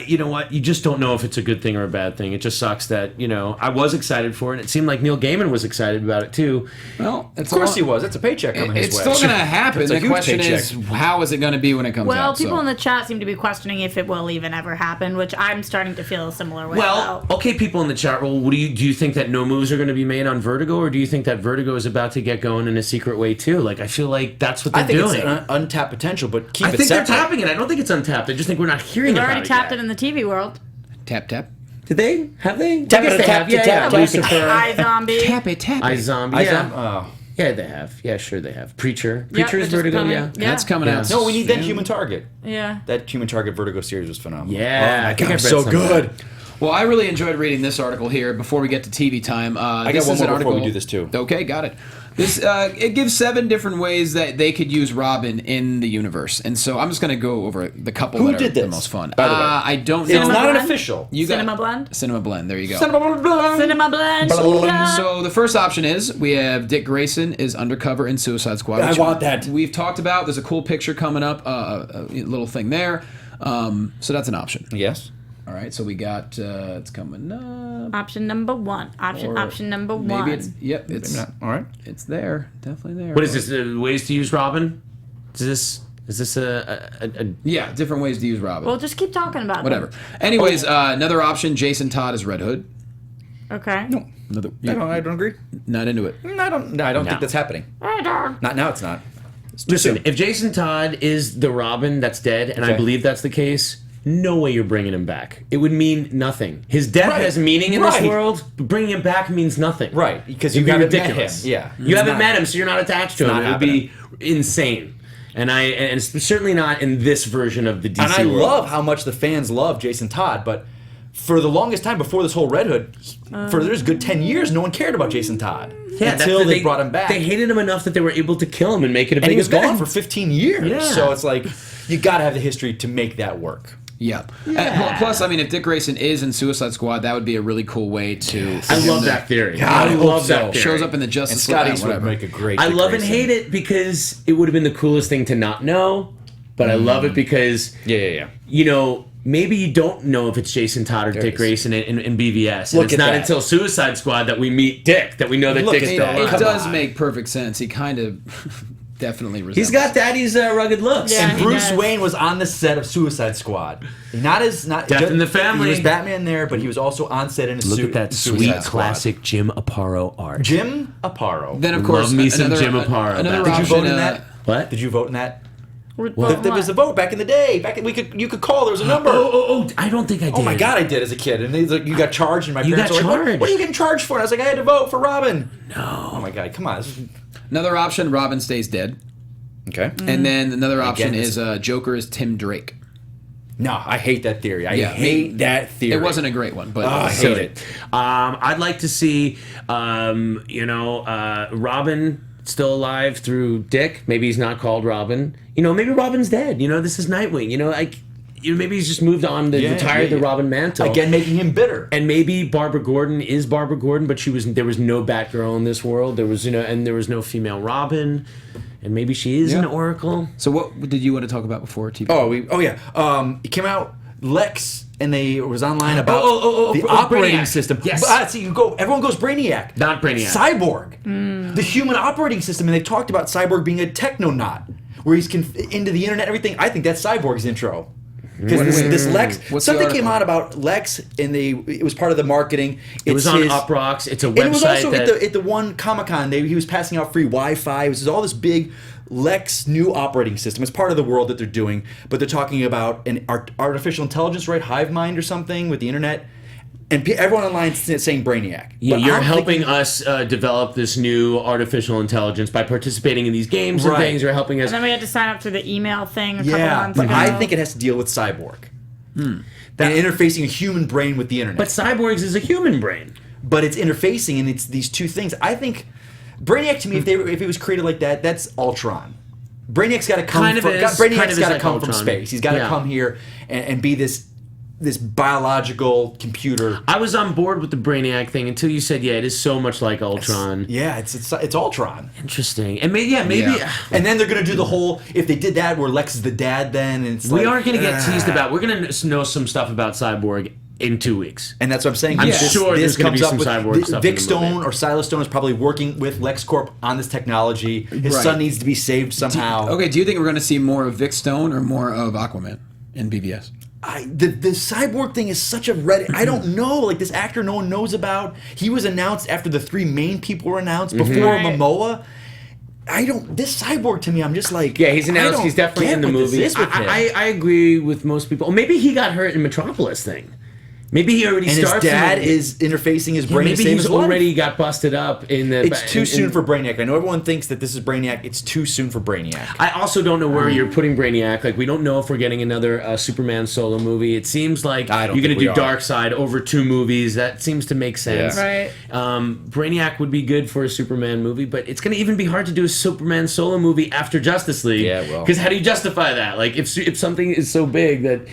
Speaker 5: You know what? You just don't know if it's a good thing or a bad thing. It just sucks that, I was excited for it. And it seemed like Neil Gaiman was excited about it too.
Speaker 1: Well,
Speaker 3: of course he was. It's a paycheck coming his way.
Speaker 1: It's still going to happen. The question is, how is it going to be when it comes out?
Speaker 4: Well, people in the chat seem to be questioning if it will even ever happen, which I'm starting to feel a similar way about.
Speaker 5: Okay, people in the chat roll, do you think that no moves are going to be made on Vertigo, or do you think that Vertigo is about to get going in a secret way too? Like, I feel like that's what they're doing.
Speaker 3: It's an untapped potential, but keep it separate.
Speaker 5: I think they're tapping it. I don't think it's untapped. I just think we're not hearing
Speaker 4: They've
Speaker 5: about it
Speaker 4: already tapped
Speaker 5: yet.
Speaker 4: it in the TV world.
Speaker 1: Tap, tap.
Speaker 5: Did they? Have they?
Speaker 3: Tap
Speaker 5: I guess
Speaker 3: it,
Speaker 5: they
Speaker 3: tap
Speaker 5: have.
Speaker 3: it,
Speaker 5: Yeah,
Speaker 3: tap it.
Speaker 5: Lucifer.
Speaker 4: iZombie.
Speaker 1: Tap it, tap it.
Speaker 5: iZombie. Yeah.
Speaker 3: Oh.
Speaker 5: Yeah, they have. Yeah, sure they have. Preacher.
Speaker 4: Yeah,
Speaker 5: Preacher is
Speaker 4: they're just
Speaker 5: Vertigo,
Speaker 4: coming.
Speaker 5: yeah.
Speaker 1: That's coming out.
Speaker 3: No, we need that
Speaker 1: soon.
Speaker 3: Human Target.
Speaker 4: Yeah.
Speaker 3: That Human Target Vertigo series was phenomenal.
Speaker 5: Yeah.
Speaker 3: Oh my
Speaker 5: I think
Speaker 3: God,
Speaker 5: I've read
Speaker 3: so
Speaker 5: some of
Speaker 3: good.
Speaker 1: Well, I really enjoyed reading this article here before we get to TV time.
Speaker 3: I got one more before we do this, too.
Speaker 1: Okay, got it. This it gives 7 different ways that they could use Robin in the universe, and so I'm just going to go over the couple
Speaker 3: Who
Speaker 1: that
Speaker 3: did
Speaker 1: are
Speaker 3: this,
Speaker 1: the most fun.
Speaker 3: by the way?
Speaker 1: I don't know.
Speaker 3: It's not an
Speaker 4: Blend?
Speaker 3: official.
Speaker 4: Cinema Blend?
Speaker 1: Cinema Blend. There you go.
Speaker 4: Cinema Blend.
Speaker 1: So the first option is we have Dick Grayson is undercover in Suicide Squad.
Speaker 3: I
Speaker 1: which
Speaker 3: want that.
Speaker 1: We've talked about. There's a cool picture coming up, a little thing there. So that's an option.
Speaker 3: Yes.
Speaker 1: All right, so we got it's coming up.
Speaker 4: Option number 1. Option number 1.
Speaker 1: Maybe it's
Speaker 3: All right.
Speaker 1: it's there, definitely there.
Speaker 5: What is this? Ways to use Robin? Is this a
Speaker 1: Yeah, different ways to use Robin.
Speaker 4: Well, just keep talking about
Speaker 1: Whatever.
Speaker 4: them.
Speaker 1: Anyways, another option: Jason Todd is Red Hood.
Speaker 4: Okay.
Speaker 3: No.
Speaker 1: Another,
Speaker 3: I don't agree.
Speaker 1: not into it.
Speaker 3: I don't think that's happening. Not now. It's not.
Speaker 5: Listen, if Jason Todd is the Robin that's dead, and I
Speaker 3: Okay.
Speaker 5: believe that's the case, no way you're bringing him back. It would mean nothing. His death has meaning in this
Speaker 3: Right.
Speaker 5: world, but bringing him back means nothing.
Speaker 3: Right, because
Speaker 5: It'd
Speaker 3: you
Speaker 5: be
Speaker 3: haven't met
Speaker 5: ridiculous.
Speaker 3: him. Yeah.
Speaker 5: You
Speaker 3: It's
Speaker 5: haven't
Speaker 3: not-
Speaker 5: met him, so you're not attached to him.
Speaker 3: not
Speaker 5: It would be insane. And it's certainly not in this version of the DC
Speaker 3: And I
Speaker 5: world.
Speaker 3: love how much the fans love Jason Todd, but for the longest time before this whole Red Hood, for there's a good 10 years, no one cared about Jason Todd.
Speaker 5: Yeah,
Speaker 3: until they brought him back.
Speaker 5: They hated him enough that they were able to kill him and make it a
Speaker 3: and
Speaker 5: big
Speaker 3: he was
Speaker 5: event.
Speaker 3: gone for 15 years.
Speaker 5: Yeah.
Speaker 3: So it's like, you got to have the history to make that work.
Speaker 1: Yeah. Plus, I mean, if Dick Grayson is in Suicide Squad, that would be a really cool way to.
Speaker 5: I love that theory.
Speaker 3: God,
Speaker 5: I
Speaker 3: I hope
Speaker 5: love
Speaker 3: so.
Speaker 5: that theory.
Speaker 1: Shows up in the
Speaker 3: And
Speaker 1: Justice
Speaker 3: Scott
Speaker 1: League.
Speaker 3: Eastwood would make a great
Speaker 5: I
Speaker 3: Dick
Speaker 5: love and
Speaker 3: Grayson.
Speaker 5: hate it because it would have been the coolest thing to not know, but I love it because
Speaker 3: Yeah.
Speaker 5: you know, maybe you don't know if it's Jason Todd or Dick
Speaker 3: is.
Speaker 5: Grayson in BVS. And
Speaker 3: Look
Speaker 5: it's
Speaker 3: at
Speaker 5: not
Speaker 3: that.
Speaker 5: until Suicide Squad that we meet Dick, that we know that
Speaker 3: Look
Speaker 5: Dick's
Speaker 3: at
Speaker 5: still
Speaker 3: that.
Speaker 1: It
Speaker 5: alive.
Speaker 3: Come
Speaker 1: does
Speaker 3: on.
Speaker 1: make perfect sense. He kind of definitely resembles.
Speaker 5: He's got Daddy's rugged looks.
Speaker 4: Yeah.
Speaker 3: And
Speaker 4: he
Speaker 3: Bruce
Speaker 4: does.
Speaker 3: Wayne was on the set of Suicide Squad. Not
Speaker 5: Death in the Family.
Speaker 3: He was Batman there, but he was also on set in a
Speaker 5: Look
Speaker 3: suit.
Speaker 5: at that
Speaker 3: in
Speaker 5: sweet
Speaker 3: Suicide Squad.
Speaker 5: classic Jim Aparo art.
Speaker 3: Jim Aparo.
Speaker 1: Then of course,
Speaker 5: Love me some
Speaker 1: another,
Speaker 5: Jim Aparo.
Speaker 1: Another
Speaker 3: Did you
Speaker 1: option,
Speaker 3: vote in that?
Speaker 5: What?
Speaker 3: Did you vote in that?
Speaker 4: What?
Speaker 3: There was a vote back in the day. You could call. There was a number.
Speaker 5: Oh, I don't think I did.
Speaker 3: Oh my God, I did as a kid. And they like, you got charged, and my
Speaker 5: You
Speaker 3: parents
Speaker 5: got
Speaker 3: were like,
Speaker 5: charged.
Speaker 3: what are you getting charged for? And I was like, I had to vote for Robin.
Speaker 5: No.
Speaker 3: Oh my God, come on. This is-
Speaker 1: Another option: Robin stays dead.
Speaker 3: Okay.
Speaker 1: And then another option
Speaker 3: this-
Speaker 1: is Joker is Tim Drake.
Speaker 3: No, I hate that theory. I
Speaker 1: Yeah,
Speaker 3: hate that theory.
Speaker 1: It wasn't a great one, but
Speaker 3: I hate
Speaker 5: Silly.
Speaker 3: it.
Speaker 5: I'd like to see, Robin still alive through Dick. Maybe he's not called Robin. Maybe Robin's dead. This is Nightwing. Maybe he's just moved on, retired the Robin mantle.
Speaker 3: Again, making him bitter.
Speaker 5: And maybe Barbara Gordon is Barbara Gordon, but there was no Batgirl in this world. There was, and there was no female Robin. And maybe she is an Oracle.
Speaker 1: So what did you want to talk about before TV?
Speaker 3: It came out Lex, and they was online about the
Speaker 5: Brainiac.
Speaker 3: operating system.
Speaker 5: Yes.
Speaker 3: See, everyone goes Brainiac.
Speaker 5: Not Brainiac.
Speaker 3: Cyborg, the human operating system, and they talked about Cyborg being a technonaut, where he's into the internet, and everything. I think that's Cyborg's intro. Because this Lex,
Speaker 1: What's the
Speaker 3: something came
Speaker 1: article?
Speaker 3: out about Lex, and it was part of the marketing.
Speaker 5: It was on Uproxx. It's a website.
Speaker 3: And it was also
Speaker 5: that,
Speaker 3: at the one Comic-Con, he was passing out free Wi-Fi. It was all this big Lex new operating system. It's part of the world that they're doing, but they're talking about an artificial intelligence, right? Hive mind or something with the internet. And everyone online is saying Brainiac.
Speaker 5: Yeah,
Speaker 3: But
Speaker 5: you're
Speaker 3: I'm
Speaker 5: helping
Speaker 3: thinking-
Speaker 5: us develop this new artificial intelligence by participating in these games and
Speaker 3: Right.
Speaker 5: things. You're helping us.
Speaker 4: And then we had to sign up through the email thing a couple
Speaker 3: Yeah,
Speaker 4: months
Speaker 3: but
Speaker 4: ago.
Speaker 3: I think it has to deal with Cyborg. And interfacing a human brain with the internet.
Speaker 5: But Cyborgs is a human brain.
Speaker 3: But it's interfacing, and it's these two things. I think Brainiac, to me, if it was created like that, that's Ultron. Brainiac's got to come
Speaker 5: Kind of
Speaker 3: from
Speaker 5: is.
Speaker 3: Brainiac's
Speaker 5: Kind of is
Speaker 3: got to
Speaker 5: like
Speaker 3: come from
Speaker 5: Ultron.
Speaker 3: space. He's got to
Speaker 5: Yeah.
Speaker 3: come here and be this biological computer.
Speaker 5: I was on board with the Brainiac thing until you said, yeah, it is so much like Ultron.
Speaker 3: Yeah, it's Ultron.
Speaker 5: Interesting. And maybe.
Speaker 1: Yeah.
Speaker 3: And then they're gonna do the whole, if they did that, where Lex is the dad, then and it's
Speaker 5: We
Speaker 3: like,
Speaker 5: are going to get teased about. We're going to know some stuff about Cyborg in 2 weeks.
Speaker 3: And that's what I'm saying.
Speaker 5: I'm
Speaker 3: This-
Speaker 5: sure
Speaker 3: this
Speaker 5: there's gonna
Speaker 3: comes
Speaker 5: be
Speaker 3: up
Speaker 5: some
Speaker 3: with
Speaker 5: Cyborg stuff
Speaker 3: Vic
Speaker 5: in the
Speaker 3: Stone
Speaker 5: movie.
Speaker 3: or Silas Stone is probably working with LexCorp on this technology. His
Speaker 1: Right.
Speaker 3: son needs to be saved somehow.
Speaker 1: Okay, do you think we're going to see more of Vic Stone or more of Aquaman in BVS?
Speaker 3: The cyborg thing is such a red. I don't know. Like, this actor no one knows about. He was announced after the three main people were announced before
Speaker 4: Right.
Speaker 3: Momoa. This cyborg to me, I'm just like,
Speaker 5: Yeah, he's
Speaker 3: I
Speaker 5: announced.
Speaker 3: don't
Speaker 5: He's definitely
Speaker 3: get
Speaker 5: in the
Speaker 3: what this
Speaker 5: movie.
Speaker 3: is with him.
Speaker 5: I agree with most people. Or maybe he got hurt in Metropolis thing. Maybe he already
Speaker 3: and his
Speaker 5: starts.
Speaker 3: dad is interfacing his brain to
Speaker 5: Maybe
Speaker 3: save
Speaker 5: he's
Speaker 3: his life.
Speaker 5: already got busted up in the.
Speaker 3: It's too soon for Brainiac. I know everyone thinks that this is Brainiac. It's too soon for Brainiac.
Speaker 5: I also don't know where you're putting Brainiac. Like, we don't know if we're getting another Superman solo movie. It seems like you're going to do Darkseid over 2 movies. That seems to make sense.
Speaker 4: Yeah.
Speaker 5: Right. Brainiac would be good for a Superman movie, but it's going to even be hard to do a Superman solo movie after Justice League.
Speaker 3: Yeah, well.
Speaker 5: Because how do you justify that? Like, if something is so big that...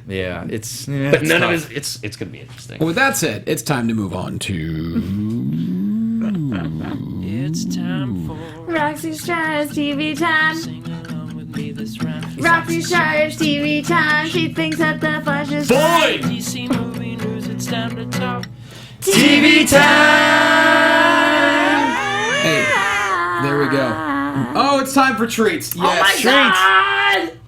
Speaker 3: Yeah,
Speaker 5: but
Speaker 3: it's
Speaker 5: none
Speaker 3: tough.
Speaker 5: of it's going to be interesting.
Speaker 1: Well, with that said, it's time to move on to...
Speaker 6: It's time for
Speaker 4: Roxy Striar's TV time.
Speaker 6: sing along with me this round.
Speaker 4: Roxy Striar's TV time. She thinks that the Flash is
Speaker 5: Boy!
Speaker 6: DC movie news, it's time to talk.
Speaker 3: TV time!
Speaker 1: Hey, there we go. Oh, it's time for treats. Yes,
Speaker 4: Oh my
Speaker 1: treats.
Speaker 4: God!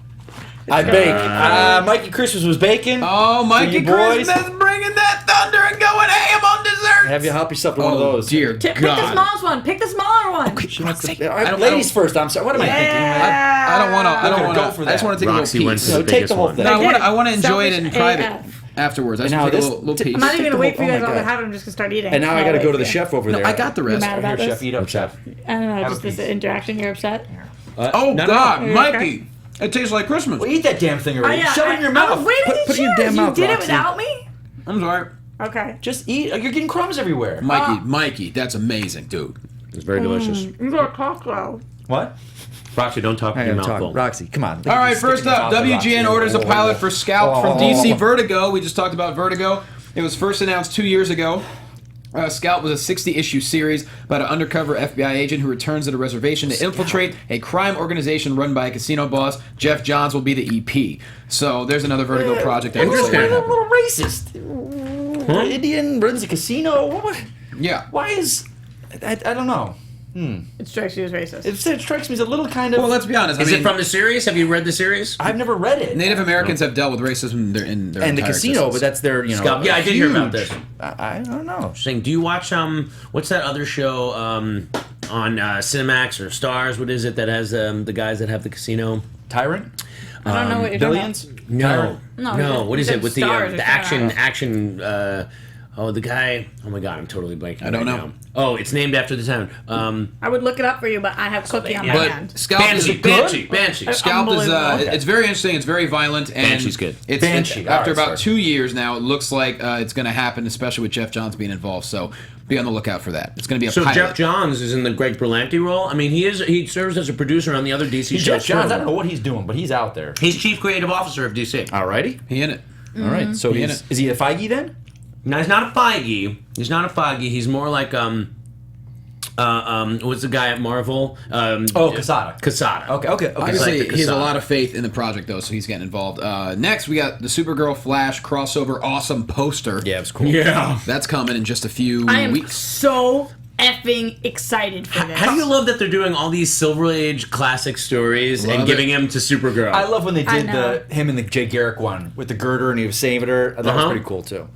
Speaker 3: I bake. Mikey Christmas was baking.
Speaker 1: Oh, Mikey
Speaker 3: you boys.
Speaker 1: Christmas bringing that thunder and going ham on dessert.
Speaker 3: Help yourself to one of those.
Speaker 1: Dear
Speaker 4: Pick the
Speaker 1: God.
Speaker 4: smallest one. Pick the smaller one.
Speaker 3: She wants to, ladies first. I'm sorry. What am I thinking?
Speaker 1: I don't want to. I don't
Speaker 3: gonna
Speaker 1: want
Speaker 3: go
Speaker 1: to.
Speaker 3: for
Speaker 1: I just
Speaker 3: that.
Speaker 1: want to take
Speaker 5: Roxy
Speaker 1: a little
Speaker 5: went
Speaker 1: piece.
Speaker 5: to
Speaker 3: No,
Speaker 5: the
Speaker 3: take
Speaker 5: biggest
Speaker 3: the whole
Speaker 5: one.
Speaker 3: thing.
Speaker 1: No,
Speaker 4: Again,
Speaker 1: I want to enjoy it in
Speaker 4: selfish
Speaker 1: private
Speaker 4: AF.
Speaker 1: afterwards. I just
Speaker 3: And
Speaker 1: want to
Speaker 3: now
Speaker 1: take a little piece.
Speaker 4: I'm not even
Speaker 3: Take
Speaker 4: gonna
Speaker 3: the
Speaker 4: wait for
Speaker 3: whole-
Speaker 4: you guys
Speaker 3: oh
Speaker 4: all
Speaker 3: my
Speaker 4: to
Speaker 3: God.
Speaker 4: have it. I'm just gonna start eating.
Speaker 3: And now I got to go to the chef over
Speaker 1: No,
Speaker 3: there.
Speaker 1: I got the
Speaker 4: You're
Speaker 1: rest.
Speaker 4: mad about
Speaker 3: Here,
Speaker 4: this?
Speaker 3: chef, eat up, chef.
Speaker 4: I don't know.
Speaker 3: Have
Speaker 4: Just
Speaker 3: a
Speaker 4: this
Speaker 3: piece.
Speaker 4: interaction. You're upset.
Speaker 1: Oh
Speaker 5: No, no,
Speaker 1: God,
Speaker 4: no.
Speaker 1: Mikey! It tastes like Christmas.
Speaker 3: Well, eat that damn thing already.
Speaker 4: yeah,
Speaker 3: Shove it in your mouth.
Speaker 4: I was waiting to
Speaker 3: Put it in your
Speaker 4: choose.
Speaker 3: damn mouth,
Speaker 4: You did it
Speaker 3: Roxy.
Speaker 4: without me?
Speaker 1: I'm sorry,
Speaker 4: Okay.
Speaker 3: Just eat. You're getting crumbs everywhere.
Speaker 1: Mikey. That's amazing, dude.
Speaker 5: It's very delicious.
Speaker 4: You gotta talk though.
Speaker 3: What?
Speaker 5: Roxy, don't talk with your mouth full.
Speaker 3: Roxy, come on.
Speaker 1: All right, first up, WGN orders a pilot for Scout from DC Vertigo. We just talked about Vertigo. It was first announced 2 years ago. Scout was a 60-issue series about an undercover FBI agent who returns at a reservation to infiltrate a crime organization run by a casino boss. Jeff Johns will be the EP. So there's another Vertigo project. That looks
Speaker 3: You're
Speaker 1: like
Speaker 3: a little racist. Indian runs a casino. What?
Speaker 1: yeah.
Speaker 3: Why is... I don't know.
Speaker 4: It strikes you as racist.
Speaker 3: It strikes me as a little kind of...
Speaker 1: Well, let's be honest.
Speaker 5: Is
Speaker 1: I mean,
Speaker 5: it from the series? Have you read the series?
Speaker 3: I've never read it.
Speaker 1: Native Americans have dealt with racism in their
Speaker 3: and the
Speaker 1: entire
Speaker 3: casino,
Speaker 1: existence.
Speaker 3: but that's their, you know...
Speaker 5: Scalp. Yeah, I did hear about this.
Speaker 3: I don't know.
Speaker 5: Interesting. Do you watch what's that other show on Cinemax or Stars? What is it that has the guys that have the casino?
Speaker 3: Tyrant?
Speaker 4: I don't know what you're
Speaker 3: Billions?
Speaker 4: talking
Speaker 5: No,
Speaker 4: No,
Speaker 5: no.
Speaker 4: you
Speaker 5: What is
Speaker 4: said
Speaker 5: it with
Speaker 4: Stars or
Speaker 5: the action?
Speaker 4: Cinemax.
Speaker 5: The guy. Oh my God, I'm totally blanking.
Speaker 1: I don't
Speaker 5: right
Speaker 1: know.
Speaker 5: now. Oh, it's named after the town.
Speaker 4: about. I would look it up for you, but I have cookie on my
Speaker 1: But
Speaker 4: hand.
Speaker 1: Scalp is
Speaker 5: Banshee.
Speaker 1: Scalp is
Speaker 4: Unbelievable.
Speaker 1: it's very interesting. It's very violent, and
Speaker 5: Banshee's good.
Speaker 1: It's
Speaker 3: Banshee.
Speaker 1: after
Speaker 3: All right,
Speaker 1: about 2 years now, it looks like it's going to happen, especially with Jeff Johns being involved. So be on the lookout for that. It's going to be a
Speaker 5: So
Speaker 1: pilot.
Speaker 5: Jeff Johns is in the Greg Berlanti role. I mean, he serves as a producer on the other DC shows.
Speaker 3: Jeff Johns, I
Speaker 5: too.
Speaker 3: don't know what he's doing, but he's out there.
Speaker 5: He's chief creative officer of DC.
Speaker 3: Alrighty.
Speaker 1: He in it.
Speaker 3: All right. So
Speaker 1: He in
Speaker 3: he's,
Speaker 1: it.
Speaker 3: is he a Feige then?
Speaker 5: Now he's not a Feige. He's more like what's the guy at Marvel?
Speaker 3: Quesada.
Speaker 5: Quesada.
Speaker 3: Okay.
Speaker 1: Obviously,
Speaker 5: like the
Speaker 1: he has a
Speaker 5: Kasada.
Speaker 1: lot of faith in the project, though, so he's getting involved. Next, we got the Supergirl Flash crossover awesome poster.
Speaker 3: Yeah, it was cool.
Speaker 5: Yeah.
Speaker 1: That's coming in just a few
Speaker 4: I am
Speaker 1: weeks.
Speaker 4: so effing excited for this.
Speaker 5: How do you love that they're doing all these Silver Age classic stories
Speaker 1: Love
Speaker 5: and giving
Speaker 1: it.
Speaker 5: him to Supergirl?
Speaker 3: I love when they
Speaker 4: I
Speaker 3: did
Speaker 4: know.
Speaker 3: him and the Jay Garrick one with the girder and he was saving her. That was pretty cool too.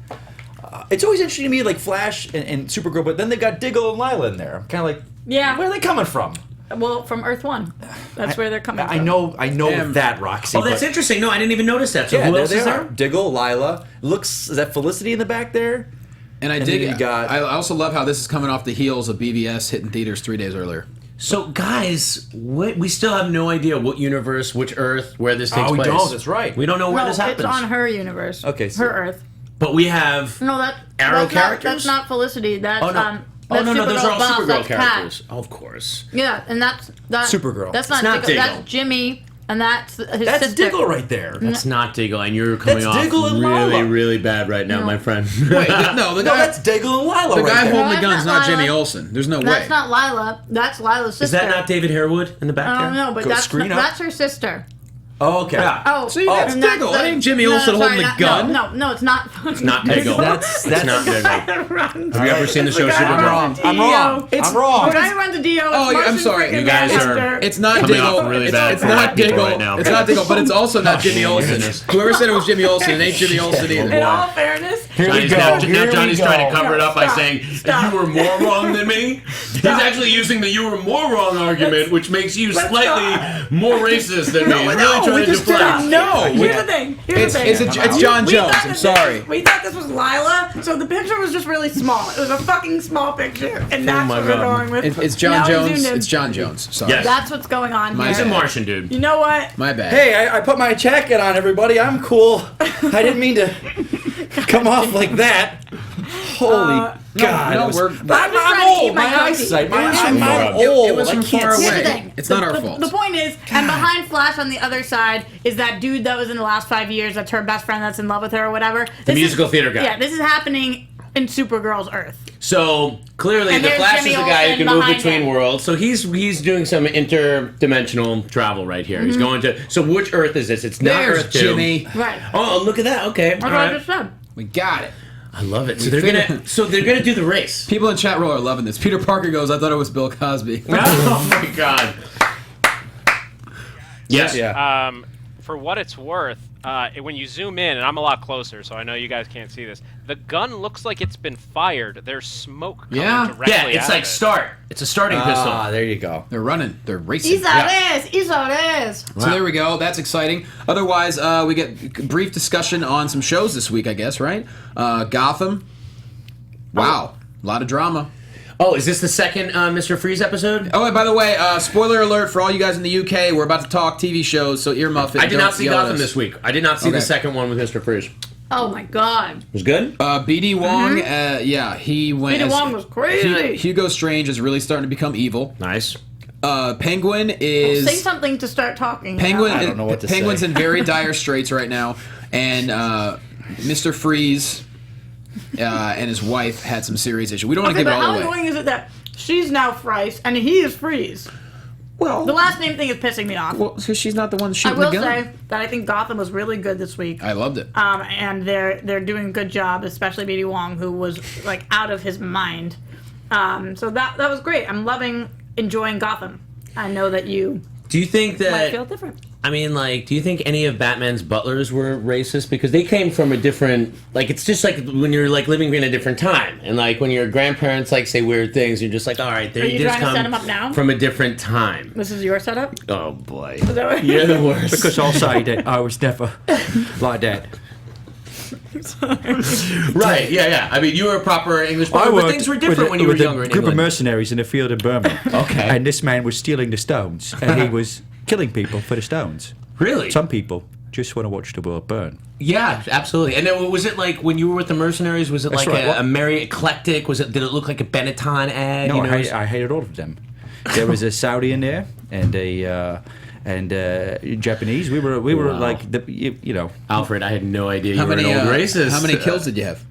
Speaker 3: It's always interesting to me, like Flash and Supergirl, but then they got Diggle and Lila in there. I'm kind of like,
Speaker 4: Yeah.
Speaker 3: where are they coming from?
Speaker 4: Well, from Earth 1. That's where they're coming
Speaker 3: I
Speaker 4: from.
Speaker 3: know
Speaker 1: Damn.
Speaker 3: that, Roxy.
Speaker 5: Oh, that's
Speaker 3: but-
Speaker 5: interesting. No, I didn't even notice that. So
Speaker 3: Yeah,
Speaker 5: who
Speaker 3: there
Speaker 5: else
Speaker 3: they
Speaker 5: is
Speaker 3: are.
Speaker 5: there?
Speaker 3: Diggle, Lila. Is that Felicity in the back there?
Speaker 1: And I
Speaker 3: And
Speaker 1: dig
Speaker 3: then you got-
Speaker 1: I also love how this is coming off the heels of BVS hitting theaters 3 days earlier.
Speaker 5: So, guys, we still have no idea what universe, which Earth, where this takes
Speaker 3: we
Speaker 5: place.
Speaker 3: don't, that's right.
Speaker 5: We don't know where
Speaker 4: No,
Speaker 5: this
Speaker 4: it's
Speaker 5: happens.
Speaker 4: on her universe.
Speaker 3: Okay, so-
Speaker 4: Her Earth.
Speaker 5: But we have.
Speaker 4: No,
Speaker 5: Arrow
Speaker 4: that's
Speaker 5: characters?
Speaker 4: Not, that's not Felicity. That's
Speaker 5: Oh no!
Speaker 4: that's
Speaker 5: no! Those are all
Speaker 4: Boss,
Speaker 5: Supergirl
Speaker 4: that's Pat.
Speaker 5: characters. Oh, of course.
Speaker 4: Yeah, and that's
Speaker 3: Supergirl.
Speaker 4: That's not,
Speaker 5: not
Speaker 4: Diggle.
Speaker 5: Diggle.
Speaker 4: That's Jimmy, and that's his
Speaker 3: That's
Speaker 4: sister.
Speaker 3: Diggle right there.
Speaker 5: That's not Diggle, and you're coming
Speaker 3: That's
Speaker 5: off
Speaker 3: Diggle and
Speaker 5: really,
Speaker 3: Lila.
Speaker 5: really bad right now, my friend.
Speaker 1: Wait, no, the
Speaker 3: No,
Speaker 1: guy,
Speaker 3: that's Diggle and Lila
Speaker 1: the
Speaker 3: right
Speaker 1: guy
Speaker 3: there.
Speaker 1: holding the
Speaker 4: No,
Speaker 1: gun's
Speaker 4: that's
Speaker 1: not
Speaker 4: not
Speaker 1: Jimmy
Speaker 4: Lila.
Speaker 1: Olsen. There's no
Speaker 4: That's
Speaker 1: way.
Speaker 4: not Lila. That's Lila's sister.
Speaker 5: Is that not David Harewood in the back
Speaker 4: I
Speaker 5: there?
Speaker 4: don't know, but
Speaker 3: Go
Speaker 4: that's
Speaker 3: screen up.
Speaker 4: that's her sister.
Speaker 3: Oh, okay.
Speaker 5: Yeah.
Speaker 4: Oh,
Speaker 1: See, that's
Speaker 4: and
Speaker 1: Diggle. That ain't Jimmy Olsen holding the gun.
Speaker 4: No, it's not.
Speaker 5: It's not Diggle.
Speaker 3: That's
Speaker 5: It's not Diggle. Have you ever seen the show
Speaker 4: guy
Speaker 5: Supergirl?
Speaker 4: runs
Speaker 3: I'm wrong.
Speaker 1: It's-
Speaker 3: I'm wrong.
Speaker 4: The guy who runs the DO.
Speaker 1: Oh, yeah, I'm sorry.
Speaker 5: You guys are-
Speaker 1: It's not
Speaker 5: Coming
Speaker 1: Diggle.
Speaker 5: off really
Speaker 1: it's
Speaker 5: bad
Speaker 1: it's
Speaker 5: for
Speaker 1: not
Speaker 5: people
Speaker 1: Diggle.
Speaker 5: right now.
Speaker 1: It's not Diggle, but it's also not Jimmy Olsen.
Speaker 5: goodness.
Speaker 1: Whoever said it was Jimmy Olsen, it ain't Jimmy Olsen
Speaker 4: In
Speaker 1: either.
Speaker 4: all fairness,
Speaker 5: Now Johnny's trying to cover it up by saying
Speaker 4: Stop.
Speaker 5: you were more wrong than me. He's actually using the "you were more wrong" argument, which makes you slightly more racist than me. He's really trying to deflect.
Speaker 4: Here's the thing.
Speaker 1: It's John Jones. I'm sorry.
Speaker 4: We thought this was Lila, so the picture was just really small. It was a fucking small picture, and that's what we're going with.
Speaker 1: It's John
Speaker 4: Now we
Speaker 1: Jones.
Speaker 4: zoomed in.
Speaker 1: It's John Jones. Sorry.
Speaker 5: Yes.
Speaker 4: That's what's going on
Speaker 1: My
Speaker 4: here.
Speaker 5: He's a Martian dude.
Speaker 4: You know what?
Speaker 1: My bad.
Speaker 3: Hey, I put my jacket on, everybody. I'm cool. I didn't mean to come off like that. Holy God.
Speaker 1: No,
Speaker 3: it was-
Speaker 1: we're.
Speaker 4: I'm just trying to keep
Speaker 3: old. My
Speaker 4: cookie.
Speaker 3: eyesight.
Speaker 5: was
Speaker 3: I'm
Speaker 5: from far away.
Speaker 3: old.
Speaker 1: It was
Speaker 3: I
Speaker 1: from
Speaker 3: can't
Speaker 1: far
Speaker 3: see.
Speaker 4: Here's the
Speaker 1: away.
Speaker 4: thing.
Speaker 1: It's not our fault.
Speaker 4: The point is, and behind Flash on the other side is that dude that was in the last 5 years. That's her best friend. That's in love with her or whatever.
Speaker 5: The musical theater guy.
Speaker 4: Yeah, this is happening in Supergirl's Earth.
Speaker 5: So clearly,
Speaker 4: And
Speaker 5: the
Speaker 4: there's
Speaker 5: Flash
Speaker 4: Jimmy
Speaker 5: is the guy who
Speaker 4: Olsen
Speaker 5: can move
Speaker 4: behind
Speaker 5: between
Speaker 4: him.
Speaker 5: worlds. So he's doing some interdimensional travel right here. He's going to. So which Earth is this? It's not
Speaker 1: There's
Speaker 5: Earth 2.
Speaker 1: Jimmy.
Speaker 4: Right.
Speaker 5: Oh, look at that. Okay.
Speaker 4: That's
Speaker 5: All
Speaker 4: what I
Speaker 5: right.
Speaker 4: just said.
Speaker 1: We got it.
Speaker 5: I love it. So
Speaker 1: We
Speaker 5: they're
Speaker 1: figured-
Speaker 5: gonna do the race.
Speaker 1: People in chat roll are loving this. Peter Parker goes, I thought it was Bill Cosby.
Speaker 5: Oh my God. Yes.
Speaker 3: Yeah.
Speaker 7: For what it's worth, when you zoom in, and I'm a lot closer, so I know you guys can't see this. The gun looks like it's been fired. There's smoke coming
Speaker 1: Yeah.
Speaker 7: directly
Speaker 5: Yeah, it's
Speaker 7: out
Speaker 5: like
Speaker 7: of it.
Speaker 5: start. It's a starting pistol.
Speaker 3: There you go.
Speaker 1: They're running. They're racing.
Speaker 4: Isa es.
Speaker 1: So there we go. That's exciting. Otherwise, we get brief discussion on some shows this week, I guess, right? Gotham. Wow. A lot of drama.
Speaker 5: Oh, is this the second Mr. Freeze episode?
Speaker 1: Oh, and by the way, spoiler alert for all you guys in the UK. We're about to talk TV shows, so earmuff it.
Speaker 5: I did
Speaker 1: Don't
Speaker 5: not see
Speaker 1: yell at
Speaker 5: Gotham
Speaker 1: us.
Speaker 5: this week. I did not see the
Speaker 1: Okay.
Speaker 5: second one with Mr. Freeze.
Speaker 4: Oh my God.
Speaker 5: It was good?
Speaker 1: BD Wong, yeah, he went.
Speaker 4: BD
Speaker 1: as-
Speaker 4: Wong was crazy.
Speaker 1: Hugo Strange is really starting to become evil.
Speaker 5: Nice.
Speaker 1: Penguin is.
Speaker 4: Say something to start talking.
Speaker 1: Penguin.
Speaker 3: I don't know what to
Speaker 1: Penguin's
Speaker 3: say.
Speaker 1: in very dire straits right now, and Mr. Freeze and his wife had some serious issues. We don't want to
Speaker 4: Okay,
Speaker 1: give it
Speaker 4: but
Speaker 1: all
Speaker 4: how
Speaker 1: away.
Speaker 4: annoying is it that she's now Freeze and he is Freeze?
Speaker 1: Well,
Speaker 4: The last name thing is pissing me off.
Speaker 1: because she's not the one
Speaker 4: I
Speaker 1: shooting
Speaker 4: will
Speaker 1: the gun.
Speaker 4: say that I think Gotham was really good this week.
Speaker 1: I loved it.
Speaker 4: And they're doing a good job, especially BD Wong, who was like out of his mind. So that was great. I'm enjoying Gotham. I know that you
Speaker 5: Do you think
Speaker 4: might feel
Speaker 5: that...
Speaker 4: different.
Speaker 5: I mean, like, do you think any of Batman's butlers were racist? Because they came from a different... Like, it's just like when you're, like, living in a different time. And, like, when your grandparents, like, say weird things, you're just like, all right,
Speaker 4: Are you
Speaker 5: just
Speaker 4: trying to set him up now?
Speaker 5: from a different time.
Speaker 4: This is your setup?
Speaker 5: Oh, boy.
Speaker 4: Is that what-
Speaker 5: You're the worst.
Speaker 3: Because I'll say that I was never like that.
Speaker 5: Right, yeah. I mean, you were a proper English butler, but things were different when you were younger in
Speaker 3: group of
Speaker 5: England.
Speaker 3: mercenaries in a field in Burma.
Speaker 5: Okay.
Speaker 3: And this man was stealing the stones, and he was killing people for the stones.
Speaker 5: Really?
Speaker 3: Some people just want to watch the world burn.
Speaker 5: Yeah, absolutely. And then was it like when you were with the mercenaries? Was it
Speaker 3: That's
Speaker 5: like
Speaker 3: right.
Speaker 5: a merry eclectic? Did it look like a Benetton ad?
Speaker 3: No,
Speaker 5: you know,
Speaker 3: I hated all of them. There was a Saudi in there, and a Japanese. We were
Speaker 5: Wow.
Speaker 3: like you know
Speaker 5: Alfred, I had no idea you were an old racist.
Speaker 1: How many kills did you have?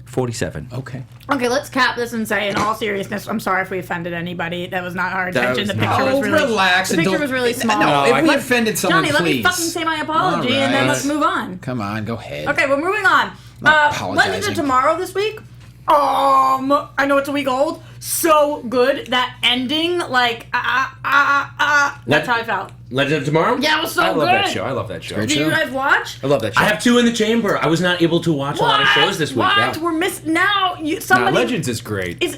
Speaker 3: 47.
Speaker 1: Okay.
Speaker 4: Okay, let's cap this and say, in all seriousness, I'm sorry if we offended anybody. That was not our intention.
Speaker 3: was
Speaker 4: The picture
Speaker 1: not-
Speaker 4: was really
Speaker 1: relax
Speaker 4: The
Speaker 1: and
Speaker 4: picture
Speaker 1: don't-
Speaker 4: was really small.
Speaker 1: No, if we
Speaker 3: I-
Speaker 1: offended someone,
Speaker 4: Johnny, let me
Speaker 1: please.
Speaker 4: fucking say my apology,
Speaker 1: All
Speaker 4: and then
Speaker 1: right.
Speaker 4: let's move on.
Speaker 1: Come on, go ahead.
Speaker 4: Okay, we're moving on.
Speaker 1: not
Speaker 4: Legends
Speaker 1: apologizing.
Speaker 4: of Tomorrow this week. I know it's a week old. So good. That ending, like, that's how I felt.
Speaker 5: Legend of Tomorrow?
Speaker 4: Yeah, it was so
Speaker 3: I
Speaker 4: good.
Speaker 3: love that show. I love that show.
Speaker 1: Great
Speaker 4: Did
Speaker 1: show.
Speaker 4: you guys watch?
Speaker 3: I love that show.
Speaker 5: I have two in the chamber. I was not able to watch a lot of shows this week.
Speaker 4: What?
Speaker 5: Yeah.
Speaker 4: We're missing now.
Speaker 3: Nah,
Speaker 4: Somebody
Speaker 3: Legends is great.
Speaker 4: is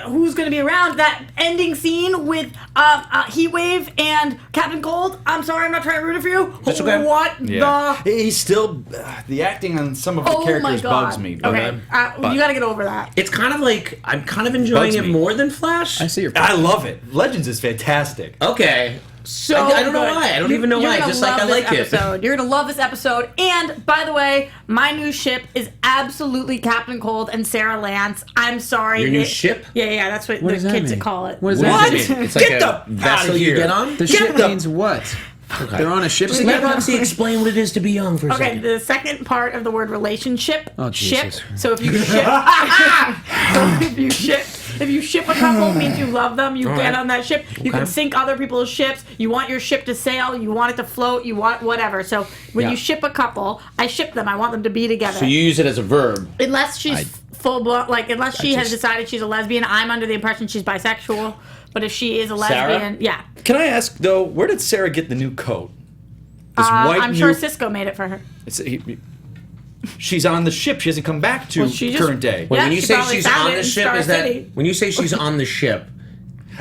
Speaker 4: who's going to be around that ending scene with Heatwave and Captain Cold. I'm sorry, I'm not trying to root it for you.
Speaker 5: That's okay.
Speaker 4: What
Speaker 3: Yeah.
Speaker 4: the?
Speaker 3: He's still the acting on some of the
Speaker 4: Oh my
Speaker 3: characters
Speaker 4: god!
Speaker 3: bugs me. But
Speaker 4: Okay, you got to get over that.
Speaker 5: It's kind of like I'm kind of enjoying
Speaker 3: Bugs
Speaker 5: it
Speaker 3: me.
Speaker 5: more than Flash.
Speaker 1: I see your
Speaker 3: I love it. Legends is fantastic.
Speaker 5: Okay.
Speaker 4: So
Speaker 5: I don't know
Speaker 4: good.
Speaker 5: why. I don't even know
Speaker 4: You're
Speaker 5: why.
Speaker 4: gonna
Speaker 5: Just like
Speaker 4: love
Speaker 5: I
Speaker 4: this
Speaker 5: like it.
Speaker 4: episode. You're gonna love this episode. And by the way, my new ship is absolutely Captain Cold and Sarah Lance. I'm sorry.
Speaker 5: Your new ship?
Speaker 4: Yeah. That's what,
Speaker 1: does
Speaker 4: the
Speaker 1: that
Speaker 4: kids
Speaker 1: mean?
Speaker 4: call it.
Speaker 1: What does
Speaker 5: What
Speaker 1: that
Speaker 5: does
Speaker 1: mean?
Speaker 5: it mean? It's like
Speaker 3: Get
Speaker 5: a
Speaker 3: the
Speaker 5: vessel
Speaker 3: outta
Speaker 5: you
Speaker 3: here.
Speaker 5: get on?
Speaker 1: The ship means what? They're on a ship
Speaker 5: Just let
Speaker 1: together?
Speaker 5: Roxy explain what it is to be young for a
Speaker 4: Okay,
Speaker 5: second.
Speaker 4: the second part of the word relationship,
Speaker 1: Oh,
Speaker 4: ship.
Speaker 1: Jesus.
Speaker 4: So if you ship, if you ship a couple, it means you love them. You
Speaker 5: All
Speaker 4: get
Speaker 5: right.
Speaker 4: on that ship. You
Speaker 5: Okay.
Speaker 4: can sink other people's ships. You want your ship to sail. You want it to float. You want whatever. So when
Speaker 5: Yeah.
Speaker 4: you ship a couple, I ship them. I want them to be together.
Speaker 5: So you use it as a verb.
Speaker 4: Unless she's full blown, like unless she has decided she's a lesbian. I'm under the impression she's bisexual. But if she is a lesbian, yeah.
Speaker 3: Can I ask though, where did Sarah get the new coat? This
Speaker 4: I'm
Speaker 3: new.
Speaker 4: sure Cisco made it for her.
Speaker 3: It's- she's on the ship. She hasn't come back to
Speaker 4: Well, she just-
Speaker 3: current day.
Speaker 5: Wait,
Speaker 4: Yeah,
Speaker 5: when you
Speaker 4: she
Speaker 5: say
Speaker 4: probably
Speaker 5: she's
Speaker 4: found
Speaker 5: on
Speaker 4: it
Speaker 5: the
Speaker 4: in
Speaker 5: ship,
Speaker 4: Star
Speaker 5: is that
Speaker 4: City.
Speaker 5: when you say she's on the ship?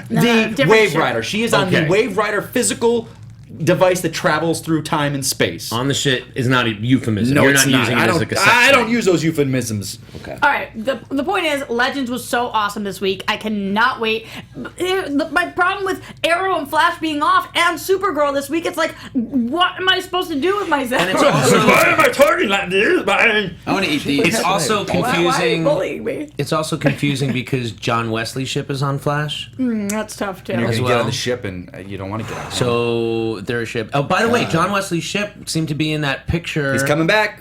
Speaker 3: The
Speaker 4: different
Speaker 3: Wave
Speaker 4: ship.
Speaker 3: Rider. She is on
Speaker 5: Okay.
Speaker 3: the Wave Rider physical device that travels through time and space.
Speaker 5: On the ship is not a euphemism.
Speaker 3: No,
Speaker 5: You're
Speaker 3: it's
Speaker 5: not using
Speaker 3: I
Speaker 5: it
Speaker 3: don't,
Speaker 5: as like a sex
Speaker 3: I don't
Speaker 5: thing.
Speaker 3: use those euphemisms.
Speaker 5: Okay.
Speaker 4: All right. The point is, Legends was so awesome this week. I cannot wait. My problem with Arrow and Flash being off and Supergirl this week, it's like, what am I supposed to do with myself?
Speaker 5: And it's also
Speaker 3: Why am I talking like this?
Speaker 1: I want to eat these.
Speaker 5: it's also
Speaker 4: Why are you
Speaker 5: confusing.
Speaker 4: bullying me?
Speaker 5: It's also confusing because John Wesley's ship is on Flash.
Speaker 4: That's tough too.
Speaker 3: You're
Speaker 5: As
Speaker 3: gonna get
Speaker 5: well.
Speaker 3: on the ship and you don't want to get on.
Speaker 5: So they're a ship. Oh, by the way, John Wesley's ship seemed to be in that picture.
Speaker 3: He's coming back.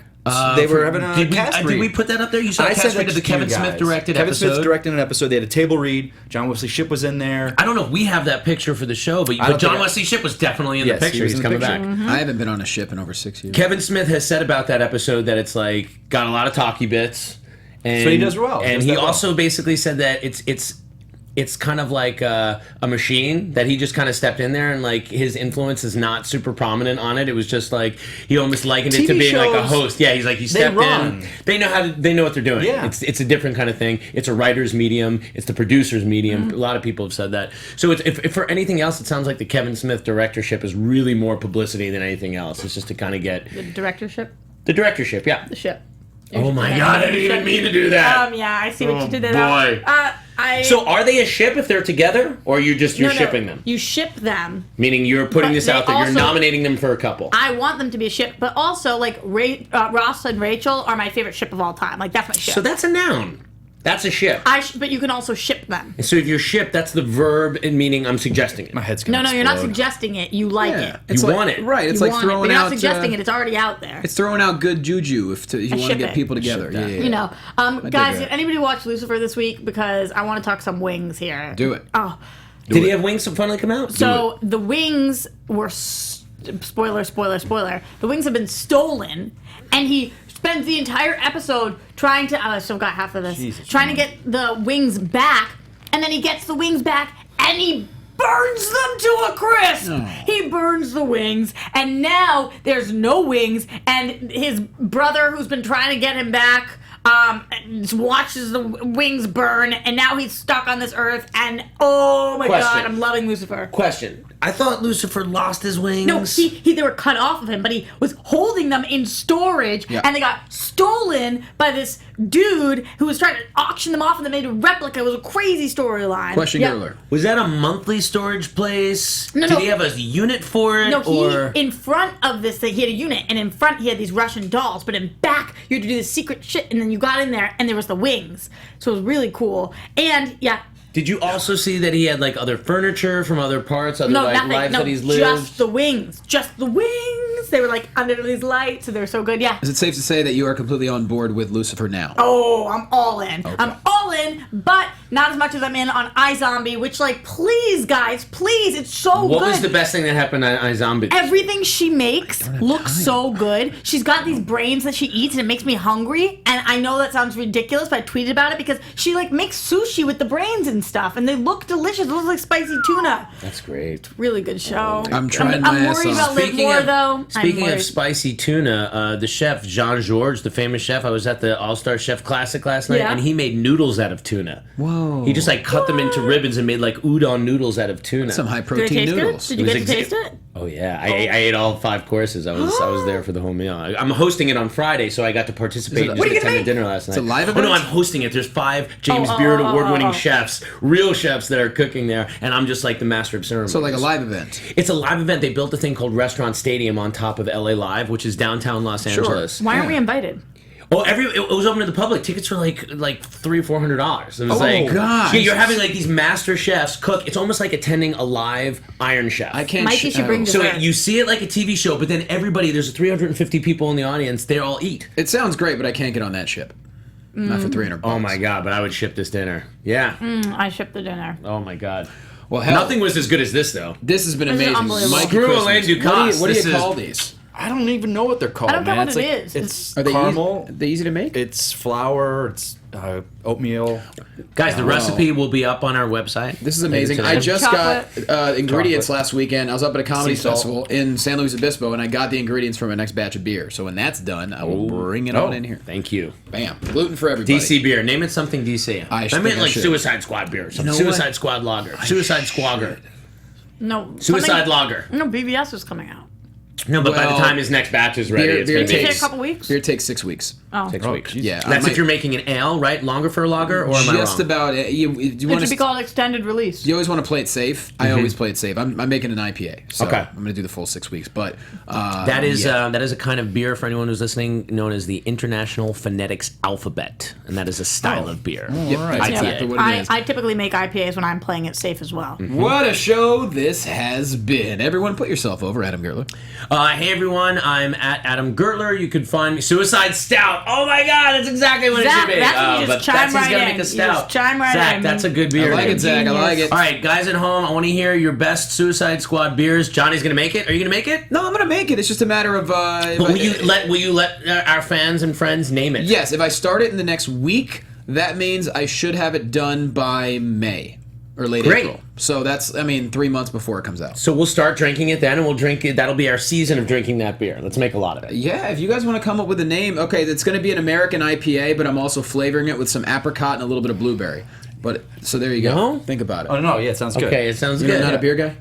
Speaker 3: They were having a cast
Speaker 5: did
Speaker 3: read.
Speaker 5: we put that up there? You saw
Speaker 3: I
Speaker 5: a
Speaker 3: said
Speaker 5: cast read
Speaker 3: that
Speaker 5: of the
Speaker 3: to you
Speaker 5: Kevin Smith
Speaker 3: guys.
Speaker 5: directed
Speaker 3: Kevin
Speaker 5: episode.
Speaker 3: Smith directed an episode. They had a table read. John Wesley's ship was in there.
Speaker 5: I don't know if we have that picture for the show, but
Speaker 3: don't
Speaker 5: John
Speaker 3: think I-
Speaker 5: Wesley's ship was definitely in
Speaker 3: Yes,
Speaker 5: the
Speaker 3: he
Speaker 5: picture.
Speaker 3: was
Speaker 5: He's
Speaker 3: in the
Speaker 5: coming
Speaker 3: picture.
Speaker 5: back.
Speaker 1: I haven't been on a ship in over 6 years.
Speaker 5: Kevin Smith has said about that episode that it's like got a lot of talkie bits. And,
Speaker 3: So he does well. He
Speaker 5: And
Speaker 3: does
Speaker 5: he
Speaker 3: that well.
Speaker 5: also basically said that it's kind of like a machine that he just kind of stepped in there and like his influence is not super prominent on it. It was just like he almost likened it to
Speaker 3: TV
Speaker 5: being like a
Speaker 3: shows,
Speaker 5: host. Yeah, he's like he stepped
Speaker 3: run.
Speaker 5: in. They know what they're doing.
Speaker 3: Yeah.
Speaker 5: It's a different kind of thing. It's a writer's medium. It's the producer's medium.
Speaker 3: Mm-hmm.
Speaker 5: A lot of people have said that. So it's, if for anything else, it sounds like the Kevin Smith directorship is really more publicity than anything else. It's just to kind of get
Speaker 4: The directorship,
Speaker 5: the directorship. Yeah.
Speaker 4: the ship.
Speaker 5: Oh my God! I didn't even mean to do that.
Speaker 4: Yeah, I see what
Speaker 5: Oh,
Speaker 4: you did there.
Speaker 5: boy. So are they a ship if they're together, or you're
Speaker 4: No,
Speaker 5: shipping them?
Speaker 4: You ship them.
Speaker 5: Meaning you're putting
Speaker 4: But
Speaker 5: this
Speaker 4: they
Speaker 5: out there. You're
Speaker 4: also-
Speaker 5: nominating them for a couple.
Speaker 4: I want them to be a ship, but also like Ross and Rachel are my favorite ship of all time. Like that's my ship.
Speaker 5: So that's a noun. That's a ship.
Speaker 4: But you can also ship them.
Speaker 5: So if you're ship, that's the verb in meaning I'm suggesting it.
Speaker 3: My head's gonna
Speaker 4: No, you're not
Speaker 3: explode.
Speaker 4: suggesting it. You like
Speaker 1: Yeah.
Speaker 4: it.
Speaker 1: It's
Speaker 5: You
Speaker 1: like,
Speaker 5: want it.
Speaker 1: Right. It's
Speaker 4: You
Speaker 1: like
Speaker 4: want it, but
Speaker 1: throwing
Speaker 4: you're
Speaker 1: out.
Speaker 4: not suggesting it. It's already out there.
Speaker 1: It's throwing out good juju if you want to
Speaker 4: ship
Speaker 1: get
Speaker 4: it.
Speaker 1: people together.
Speaker 3: Ship that.
Speaker 1: Yeah.
Speaker 4: You know, guys,
Speaker 1: dig
Speaker 4: did
Speaker 1: that.
Speaker 4: anybody watch Lucifer this week? Because I want to talk some wings here.
Speaker 1: Do it.
Speaker 4: Oh,
Speaker 5: Did he have wings to finally come out?
Speaker 4: so the wings were spoiler. The wings have been stolen, and he spends the entire episode trying to. I still got half of this.
Speaker 3: Jesus,
Speaker 4: trying to get the wings back, and then he gets the wings back, and he burns them to a crisp. He burns the wings, and now there's no wings, and his brother, who's been trying to get him back, watches the wings burn, and now he's stuck on this earth, and oh my
Speaker 5: Question.
Speaker 4: God, I'm loving Lucifer.
Speaker 5: Question. I thought Lucifer lost his wings.
Speaker 4: No, they were cut off of him, but he was holding them in storage,
Speaker 1: Yeah.
Speaker 4: and they got stolen by this dude who was trying to auction them off, and they made a replica. It was a crazy storyline.
Speaker 1: Question,
Speaker 4: Yeah.
Speaker 1: Gertler.
Speaker 5: Was that a monthly storage place?
Speaker 4: No,
Speaker 5: Did
Speaker 4: no.
Speaker 5: he have a unit for it?
Speaker 4: No,
Speaker 5: or
Speaker 4: in front of this thing, he had a unit, and in front he had these Russian dolls, but in back you had to do this secret shit, and then you got in there, and there was the wings. So it was really cool. And, yeah,
Speaker 5: did you also see that he had like other furniture from other parts, other
Speaker 4: no,
Speaker 5: like
Speaker 4: nothing.
Speaker 5: lives
Speaker 4: No,
Speaker 5: that he's lived?
Speaker 4: just the wings. Just the wings. They were, like, under these lights, and they were so good. Yeah.
Speaker 1: Is it safe to say that you are completely on board with Lucifer now?
Speaker 4: Oh, I'm all in. I'm all in, but not as much as I'm in on iZombie, which, like, please, guys, please, it's so
Speaker 5: What
Speaker 4: good.
Speaker 5: was the best thing that happened on iZombie?
Speaker 4: Everything she makes looks so good. She's got these brains that she eats, and it makes me hungry. And I know that sounds ridiculous, but I tweeted about it because she, like, makes sushi with the brains and stuff, and they look delicious. It looks like spicy tuna.
Speaker 5: That's great.
Speaker 4: Really good show.
Speaker 1: I'm trying my
Speaker 4: I'm
Speaker 1: ass
Speaker 4: worried
Speaker 1: off.
Speaker 4: about Liv more, though.
Speaker 5: Speaking
Speaker 4: I'm
Speaker 5: of
Speaker 4: worried.
Speaker 5: spicy tuna, the chef Jean Georges, the famous chef, I was at the All Star Chef Classic last night,
Speaker 4: Yeah.
Speaker 5: and he made noodles out of tuna.
Speaker 1: Whoa.
Speaker 5: He just like cut them into ribbons and made like udon noodles out of tuna.
Speaker 1: Some high
Speaker 4: Did it
Speaker 1: protein
Speaker 4: taste
Speaker 1: noodles.
Speaker 4: good? Did you
Speaker 5: It
Speaker 4: get
Speaker 5: was
Speaker 4: to taste it?
Speaker 5: Oh yeah, I ate all 5 courses. I was there for the whole meal. I'm hosting it on Friday, so I got to participate and
Speaker 1: What
Speaker 5: just
Speaker 4: are you gonna
Speaker 5: attend the dinner last night.
Speaker 1: a live
Speaker 5: Oh no,
Speaker 1: event?
Speaker 5: I'm hosting it. There's 5 James Beard award-winning chefs, real chefs that are cooking there, and I'm just like the master of ceremonies.
Speaker 1: So like a live event.
Speaker 5: It's a live event. They built a thing called Restaurant Stadium on top of LA Live, which is downtown Los Angeles.
Speaker 4: Why aren't we invited?
Speaker 5: Oh, it was open to the public. Tickets were like $300-$400. It was
Speaker 1: gosh.
Speaker 5: yeah, you're having like these master chefs cook. It's almost like attending a live Iron Chef.
Speaker 1: I can't.
Speaker 4: Mikey should bring
Speaker 5: So
Speaker 4: dessert.
Speaker 5: you see it like a TV show, but then everybody, there's 350 people in the audience. They all eat.
Speaker 1: It sounds great, but I can't get on that ship. Not for $300.
Speaker 5: Oh my god! But I would ship this dinner. Yeah.
Speaker 4: I shipped the dinner.
Speaker 5: Oh my god.
Speaker 1: Well, hell,
Speaker 5: Nothing was as good as this though.
Speaker 1: This has been
Speaker 4: This is
Speaker 1: amazing.
Speaker 4: unbelievable.
Speaker 1: Mikey
Speaker 5: Screw
Speaker 1: Christmas.
Speaker 5: Alain Ducasse.
Speaker 1: What do
Speaker 5: This
Speaker 1: you
Speaker 5: is-
Speaker 1: call these?
Speaker 3: I don't even know what they're called.
Speaker 4: I don't know
Speaker 3: man.
Speaker 4: what it is.
Speaker 3: It's
Speaker 1: Are they
Speaker 3: caramel.
Speaker 1: Easy, they easy to make?
Speaker 3: It's flour. It's oatmeal.
Speaker 5: Guys, the recipe will be up on our website.
Speaker 1: This is amazing.
Speaker 5: Maybe
Speaker 1: I
Speaker 5: today.
Speaker 1: just got ingredients
Speaker 3: Chocolate.
Speaker 1: last weekend. I was up at a comedy
Speaker 3: Sea salt.
Speaker 1: festival in San Luis Obispo, and I got the ingredients for my next batch of beer. So when that's done, I will bring it on in here.
Speaker 5: Thank you.
Speaker 1: Bam. Gluten for everybody.
Speaker 5: DC beer. Name it something DC.
Speaker 1: I
Speaker 5: I
Speaker 1: think
Speaker 5: meant
Speaker 1: I
Speaker 5: like
Speaker 1: should.
Speaker 5: Suicide Squad beer. Some
Speaker 1: know
Speaker 5: Suicide
Speaker 1: what?
Speaker 5: Squad lager. Suicide Squagger.
Speaker 4: No.
Speaker 5: Suicide
Speaker 4: something-
Speaker 5: lager.
Speaker 4: No, BBS is coming out.
Speaker 5: No, but by the
Speaker 1: Well,
Speaker 5: time his next batch is ready, it's
Speaker 1: beer
Speaker 5: going to
Speaker 4: Did
Speaker 5: be
Speaker 4: it take a couple weeks?
Speaker 1: Beer takes 6 weeks.
Speaker 4: Oh.
Speaker 5: 6 weeks.
Speaker 3: geez.
Speaker 1: Yeah.
Speaker 5: That's
Speaker 1: I
Speaker 5: if you're making an ale, right? Longer for a lager, or am I
Speaker 1: just
Speaker 5: wrong?
Speaker 1: about it. You
Speaker 4: It
Speaker 1: want
Speaker 4: should be
Speaker 1: to.
Speaker 4: called extended release.
Speaker 1: You always want to play it safe. I always play it safe. I'm making an IPA, so
Speaker 5: Okay.
Speaker 1: I'm going to do the full 6 weeks. But
Speaker 5: That is a kind of beer for anyone who's listening, known as the International Phonetics Alphabet, and that is a style of beer.
Speaker 1: Yep, that's
Speaker 5: IPA.
Speaker 1: exactly what it is.
Speaker 4: I typically make IPAs when I'm playing it safe as well.
Speaker 1: What a show this has been. Everyone put yourself over, Adam Gertler.
Speaker 5: Hey everyone, I'm at Adam Gertler. You can find me Suicide Stout. Oh my God, that's exactly what
Speaker 4: Zach,
Speaker 5: it should be.
Speaker 4: that's when you
Speaker 5: But
Speaker 4: just chime
Speaker 5: that's he's
Speaker 4: right
Speaker 5: gonna
Speaker 4: in.
Speaker 5: make a
Speaker 4: You
Speaker 5: stout.
Speaker 4: just chime right
Speaker 5: Zach,
Speaker 4: in.
Speaker 5: that's a good beer.
Speaker 1: I like
Speaker 5: name.
Speaker 1: it, Zach. I like it.
Speaker 5: All right, guys at home, I want to hear your best Suicide Squad beers. Johnny's gonna make it. Are you gonna make it?
Speaker 1: No, I'm going to make it. It's just a matter of.
Speaker 5: But will you let our fans and friends name it?
Speaker 1: Yes, if I start it in the next week, that means I should have it done by May or late
Speaker 5: Great.
Speaker 1: April. So that's, 3 months before it comes out.
Speaker 5: So we'll start drinking it then, and we'll drink it. That'll be our season of drinking that beer. Let's make a lot of it.
Speaker 1: Yeah, if you guys want to come up with a name, okay, it's going to be an American IPA, but I'm also flavoring it with some apricot and a little bit of blueberry. But so there you go.
Speaker 5: No?
Speaker 1: Think about it.
Speaker 3: Oh no, yeah, it sounds good.
Speaker 5: Okay, it sounds
Speaker 1: You're
Speaker 5: good.
Speaker 1: not a beer guy?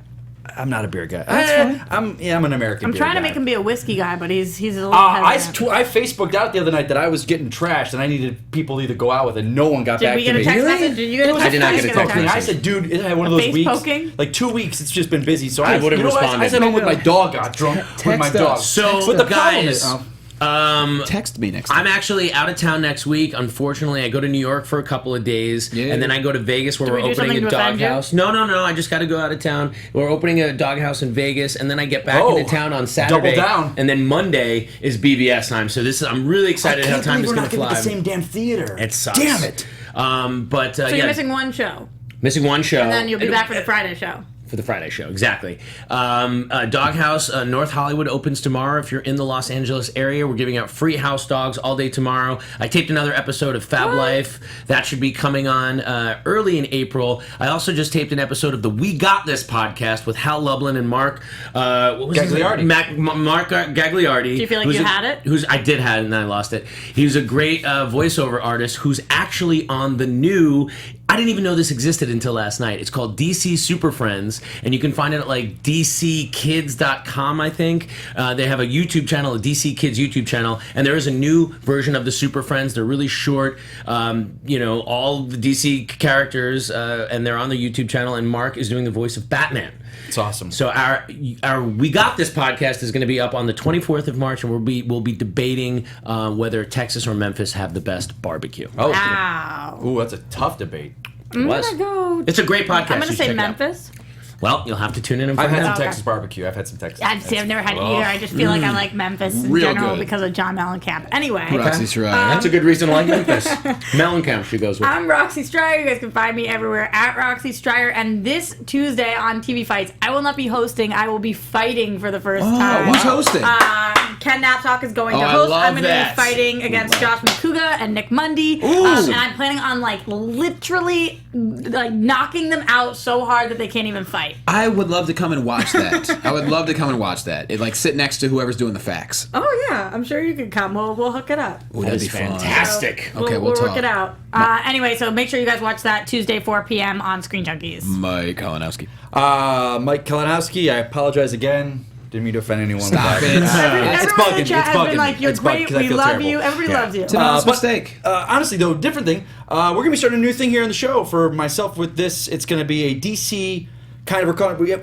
Speaker 3: I'm not a beer guy. That's fine. I'm an American.
Speaker 4: I'm
Speaker 3: beer
Speaker 4: trying to
Speaker 3: guy.
Speaker 4: make him be a whiskey guy, but he's a little
Speaker 3: I
Speaker 4: hesitant.
Speaker 3: Facebooked out the other night that I was getting trashed and I needed people to either go out with it. No one got
Speaker 4: Did
Speaker 3: back
Speaker 4: we
Speaker 3: to
Speaker 4: get a
Speaker 3: me.
Speaker 4: text message? Did you get a text
Speaker 5: I did not get a
Speaker 4: message?
Speaker 5: text
Speaker 3: I
Speaker 5: message.
Speaker 3: said, dude, it had one of those
Speaker 4: face
Speaker 3: weeks.
Speaker 4: poking?
Speaker 3: Like 2 weeks, it's just been busy. So
Speaker 5: I
Speaker 3: I
Speaker 5: would've
Speaker 3: you know what? I
Speaker 5: responded.
Speaker 3: sat home with my dog, got drunk with my
Speaker 1: Text
Speaker 3: dog.
Speaker 1: us.
Speaker 5: So,
Speaker 3: But the problem
Speaker 5: guys,
Speaker 3: is,
Speaker 1: Text me next time.
Speaker 5: I'm actually out of town next week. Unfortunately, I go to New York for a couple of days,
Speaker 1: Yeah.
Speaker 5: and then I go to Vegas where
Speaker 4: Did
Speaker 5: we're
Speaker 4: we do
Speaker 5: opening
Speaker 4: something
Speaker 5: a
Speaker 4: to offend you?
Speaker 5: doghouse. No. I just got to go out of town. We're opening a doghouse in Vegas, and then I get back
Speaker 3: Oh,
Speaker 5: into town on Saturday.
Speaker 3: double down.
Speaker 5: And then Monday is BBS time. So I'm really excited how time is
Speaker 3: we're
Speaker 5: going
Speaker 3: not
Speaker 5: to
Speaker 3: gonna
Speaker 5: fly.
Speaker 3: get the same damn theater.
Speaker 5: It sucks.
Speaker 3: Damn it.
Speaker 5: So
Speaker 4: you're missing one show,
Speaker 5: missing one show.
Speaker 4: and then you'll be back for the Friday show.
Speaker 5: For the Friday show, exactly. Doghouse North Hollywood opens tomorrow. If you're in the Los Angeles area, we're giving out free house dogs all day tomorrow. I taped another episode of Fab Life. That should be coming on early in April. I also just taped an episode of the We Got This podcast with Hal Lublin and Mark. What was his name?
Speaker 3: Gagliardi.
Speaker 5: Mark Gagliardi.
Speaker 4: Do you feel like you had it?
Speaker 5: I did have it and I lost it. He's a great voiceover artist who's actually on the new. I didn't even know this existed until last night. It's called DC Super Friends, and you can find it at like dckids.com, I think. They have a YouTube channel, a DC Kids YouTube channel, and there is a new version of the Super Friends. They're really short, all the DC characters, and they're on the YouTube channel, and Mark is doing the voice of Batman.
Speaker 3: It's awesome.
Speaker 5: So our We Got This podcast is going to be up on the 24th of March, and we'll be debating whether Texas or Memphis have the best barbecue.
Speaker 3: Oh,
Speaker 4: Wow.
Speaker 3: ooh, that's a tough debate.
Speaker 4: I'm
Speaker 5: was.
Speaker 4: gonna go.
Speaker 5: It's a great podcast.
Speaker 4: I'm gonna
Speaker 5: You
Speaker 4: say
Speaker 5: check it out.
Speaker 4: Memphis.
Speaker 5: Well, you'll have to tune in and
Speaker 3: I've
Speaker 5: find
Speaker 3: had
Speaker 5: out.
Speaker 3: some
Speaker 4: Okay.
Speaker 3: Texas barbecue. I've had some Texas.
Speaker 4: I've never had it either. I just feel like I like Memphis in
Speaker 1: Real
Speaker 4: general
Speaker 1: good.
Speaker 4: because of John Mellencamp. Anyway,
Speaker 1: Roxy Striar.
Speaker 5: That's a good reason to like Memphis. Mellencamp she goes with.
Speaker 4: I'm Roxy Striar. You guys can find me everywhere at Roxy Striar. And this Tuesday on TV Fights, I will not be hosting. I will be fighting for the first time.
Speaker 1: Who's hosting?
Speaker 4: Ken Knapsack is going to
Speaker 1: I
Speaker 4: host.
Speaker 1: love
Speaker 4: I'm going to
Speaker 1: that.
Speaker 4: be fighting against Josh McCouga and Nick Mundy. And I'm planning on literally knocking them out so hard that they can't even fight.
Speaker 1: I would love to come and watch that. I would love to come and watch that. It sit next to whoever's doing the facts.
Speaker 4: Oh yeah, I'm sure you can come. We'll hook it up.
Speaker 1: Ooh, that'd be
Speaker 5: is
Speaker 1: fun.
Speaker 5: fantastic.
Speaker 1: Okay,
Speaker 4: we'll
Speaker 1: we'll
Speaker 4: work it out. Anyway, so make sure you guys watch that Tuesday 4 p.m. on Screen Junkies.
Speaker 1: Mike Kalinowski.
Speaker 3: Mike Kalinowski, I apologize again. Didn't mean to offend anyone.
Speaker 1: Stop
Speaker 3: with
Speaker 1: it.
Speaker 3: that.
Speaker 4: Everyone in the
Speaker 3: It's
Speaker 4: chat has
Speaker 3: bugging
Speaker 4: been like,
Speaker 3: me.
Speaker 4: "You're
Speaker 3: It's bugging
Speaker 4: great.
Speaker 3: 'cause I
Speaker 4: We
Speaker 3: feel
Speaker 4: love
Speaker 3: terrible.
Speaker 4: you. Everybody loves you."
Speaker 1: It's an honest mistake.
Speaker 3: Honestly, though, different thing. We're going to be starting a new thing here on the show for myself with this. It's going to be a DC kind of...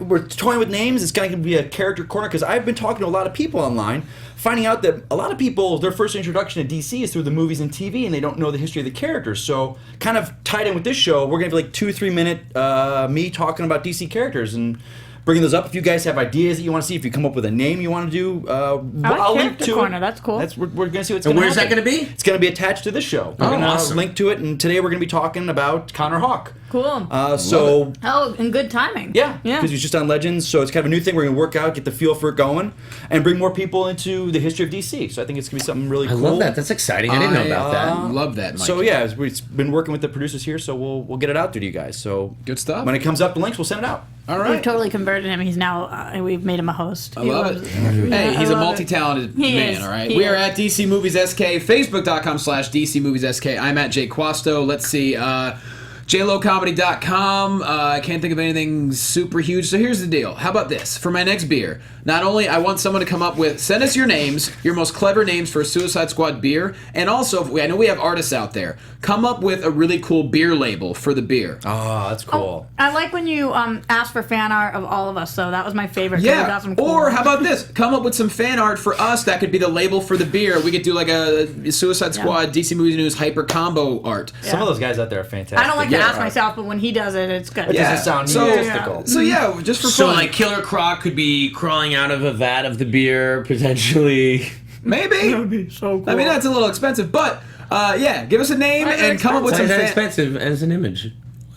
Speaker 3: We're toying with names. It's going to be a character corner because I've been talking to a lot of people online, finding out that a lot of people, their first introduction to DC is through the movies and TV, and they don't know the history of the characters. So kind of tied in with this show, we're going to have like 2-3 minute me talking about DC characters and bringing those up. If you guys have ideas that you want to see, if you come up with a name you want to do, I'll link to
Speaker 4: corner.
Speaker 3: it.
Speaker 4: That's cool.
Speaker 3: We're going to see what's
Speaker 5: And
Speaker 3: going to
Speaker 5: where's that going to be?
Speaker 3: It's going to be attached to this show. We're going to
Speaker 5: awesome.
Speaker 3: link to it, and today we're going to be talking about Connor Hawke.
Speaker 4: Cool.
Speaker 3: So
Speaker 4: and good timing.
Speaker 3: yeah,
Speaker 4: Yeah.
Speaker 3: because he's just on Legends, so it's kind of a new thing. We're going to work out, get the feel for it going, and bring more people into the history of DC. So I think it's going to be something really
Speaker 5: I
Speaker 3: cool.
Speaker 5: love that. That's exciting. I didn't know about that.
Speaker 1: Love that, Mike.
Speaker 3: So yeah, we've been working with the producers here, so we'll get it out there to you guys. So
Speaker 1: Good stuff.
Speaker 3: When it comes up, the links, we'll send it out.
Speaker 1: All
Speaker 4: We've
Speaker 1: right.
Speaker 4: totally converted him. He's now, we've made him a host.
Speaker 1: I love it. Hey, he's a multi-talented man,
Speaker 4: is.
Speaker 1: all right?
Speaker 4: He
Speaker 1: We are
Speaker 4: is.
Speaker 1: at DC Movies SK, Facebook.com/DC Movies SK. I'm at Jake Quasto. Let's see, JLoComedy.com. I can't think of anything super huge. So here's the deal. How about this? For my next beer, not only I want someone to come up with, send us your names, your most clever names for a Suicide Squad beer, and also, I know we have artists out there, come up with a really cool beer label for the beer.
Speaker 3: Oh, that's cool.
Speaker 4: I like when you ask for fan art of all of us, so that was my favorite. 'cause we got
Speaker 1: Yeah,
Speaker 4: some cool
Speaker 1: or
Speaker 4: ones.
Speaker 1: how about this? Come up with some fan art for us that could be the label for the beer. We could do like a Suicide Squad, DC Movies News hyper combo art.
Speaker 3: Some of those guys out there are fantastic.
Speaker 4: I don't like to
Speaker 1: Yeah.
Speaker 4: ask myself, but when he does it, it's good.
Speaker 3: It doesn't sound
Speaker 1: So-
Speaker 3: egotistical.
Speaker 1: So yeah, just for
Speaker 5: So,
Speaker 1: fun.
Speaker 5: like, Killer Croc could be crawling out of a vat of the beer, potentially.
Speaker 1: Maybe.
Speaker 4: That'd be so cool.
Speaker 1: I mean, that's a little expensive, but yeah, give us a name
Speaker 4: Why is
Speaker 1: and
Speaker 4: it
Speaker 1: come up with
Speaker 5: Why
Speaker 1: some
Speaker 5: is that
Speaker 1: fan.
Speaker 5: expensive as an image?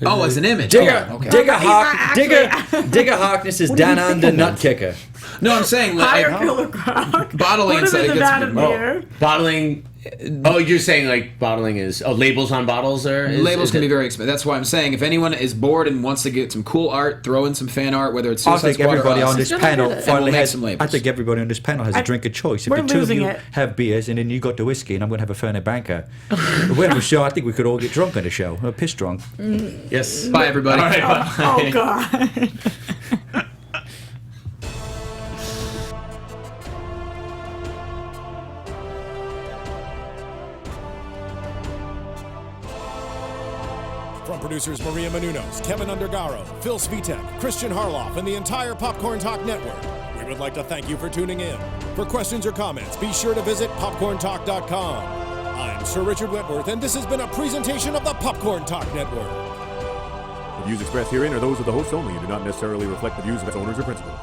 Speaker 1: Oh, as an image.
Speaker 3: Digger,
Speaker 1: Oh, okay.
Speaker 3: Digger
Speaker 4: He's not
Speaker 3: Hawk,
Speaker 4: actually-
Speaker 3: Digger Hawkness is down under nut kicker.
Speaker 1: No, I'm saying
Speaker 4: Hire
Speaker 1: like,
Speaker 4: Killer Croc.
Speaker 1: bottling
Speaker 4: Put him
Speaker 1: inside
Speaker 4: in
Speaker 1: it
Speaker 4: the
Speaker 1: gets
Speaker 4: vat of
Speaker 1: more.
Speaker 4: beer.
Speaker 5: Bottling. Oh, you're saying like bottling is labels on bottles are
Speaker 1: Labels can be
Speaker 5: it-
Speaker 1: very expensive. That's why I'm saying if anyone is bored and wants to get some cool art, throw in some fan art, whether it's
Speaker 8: I
Speaker 1: Suicide
Speaker 8: think
Speaker 1: Squad or
Speaker 8: everybody
Speaker 1: us.
Speaker 8: on this
Speaker 4: Just
Speaker 8: panel
Speaker 4: do that.
Speaker 1: And
Speaker 8: finally
Speaker 1: we'll make
Speaker 8: has.
Speaker 1: some
Speaker 8: I
Speaker 1: labels.
Speaker 8: think everybody on this panel has a drink of choice. If
Speaker 4: we're
Speaker 8: the two of
Speaker 4: losing
Speaker 8: you
Speaker 4: it.
Speaker 8: have beers and then you got the whiskey and I'm going to have a Fernet Branca, if we have a show. I think we could all get drunk on the show, piss drunk.
Speaker 5: Yes.
Speaker 1: Bye, everybody.
Speaker 5: All right, bye.
Speaker 4: Oh, God.
Speaker 2: From producers Maria Menounos, Kevin Undergaro, Phil Svitek, Kristian Harloff, and the entire Popcorn Talk Network, we would like to thank you for tuning in. For questions or comments, be sure to visit popcorntalk.com. I'm Sir Richard Wentworth, and this has been a presentation of the Popcorn Talk Network.
Speaker 9: The views expressed herein are those of the hosts only and do not necessarily reflect the views of its owners or principals.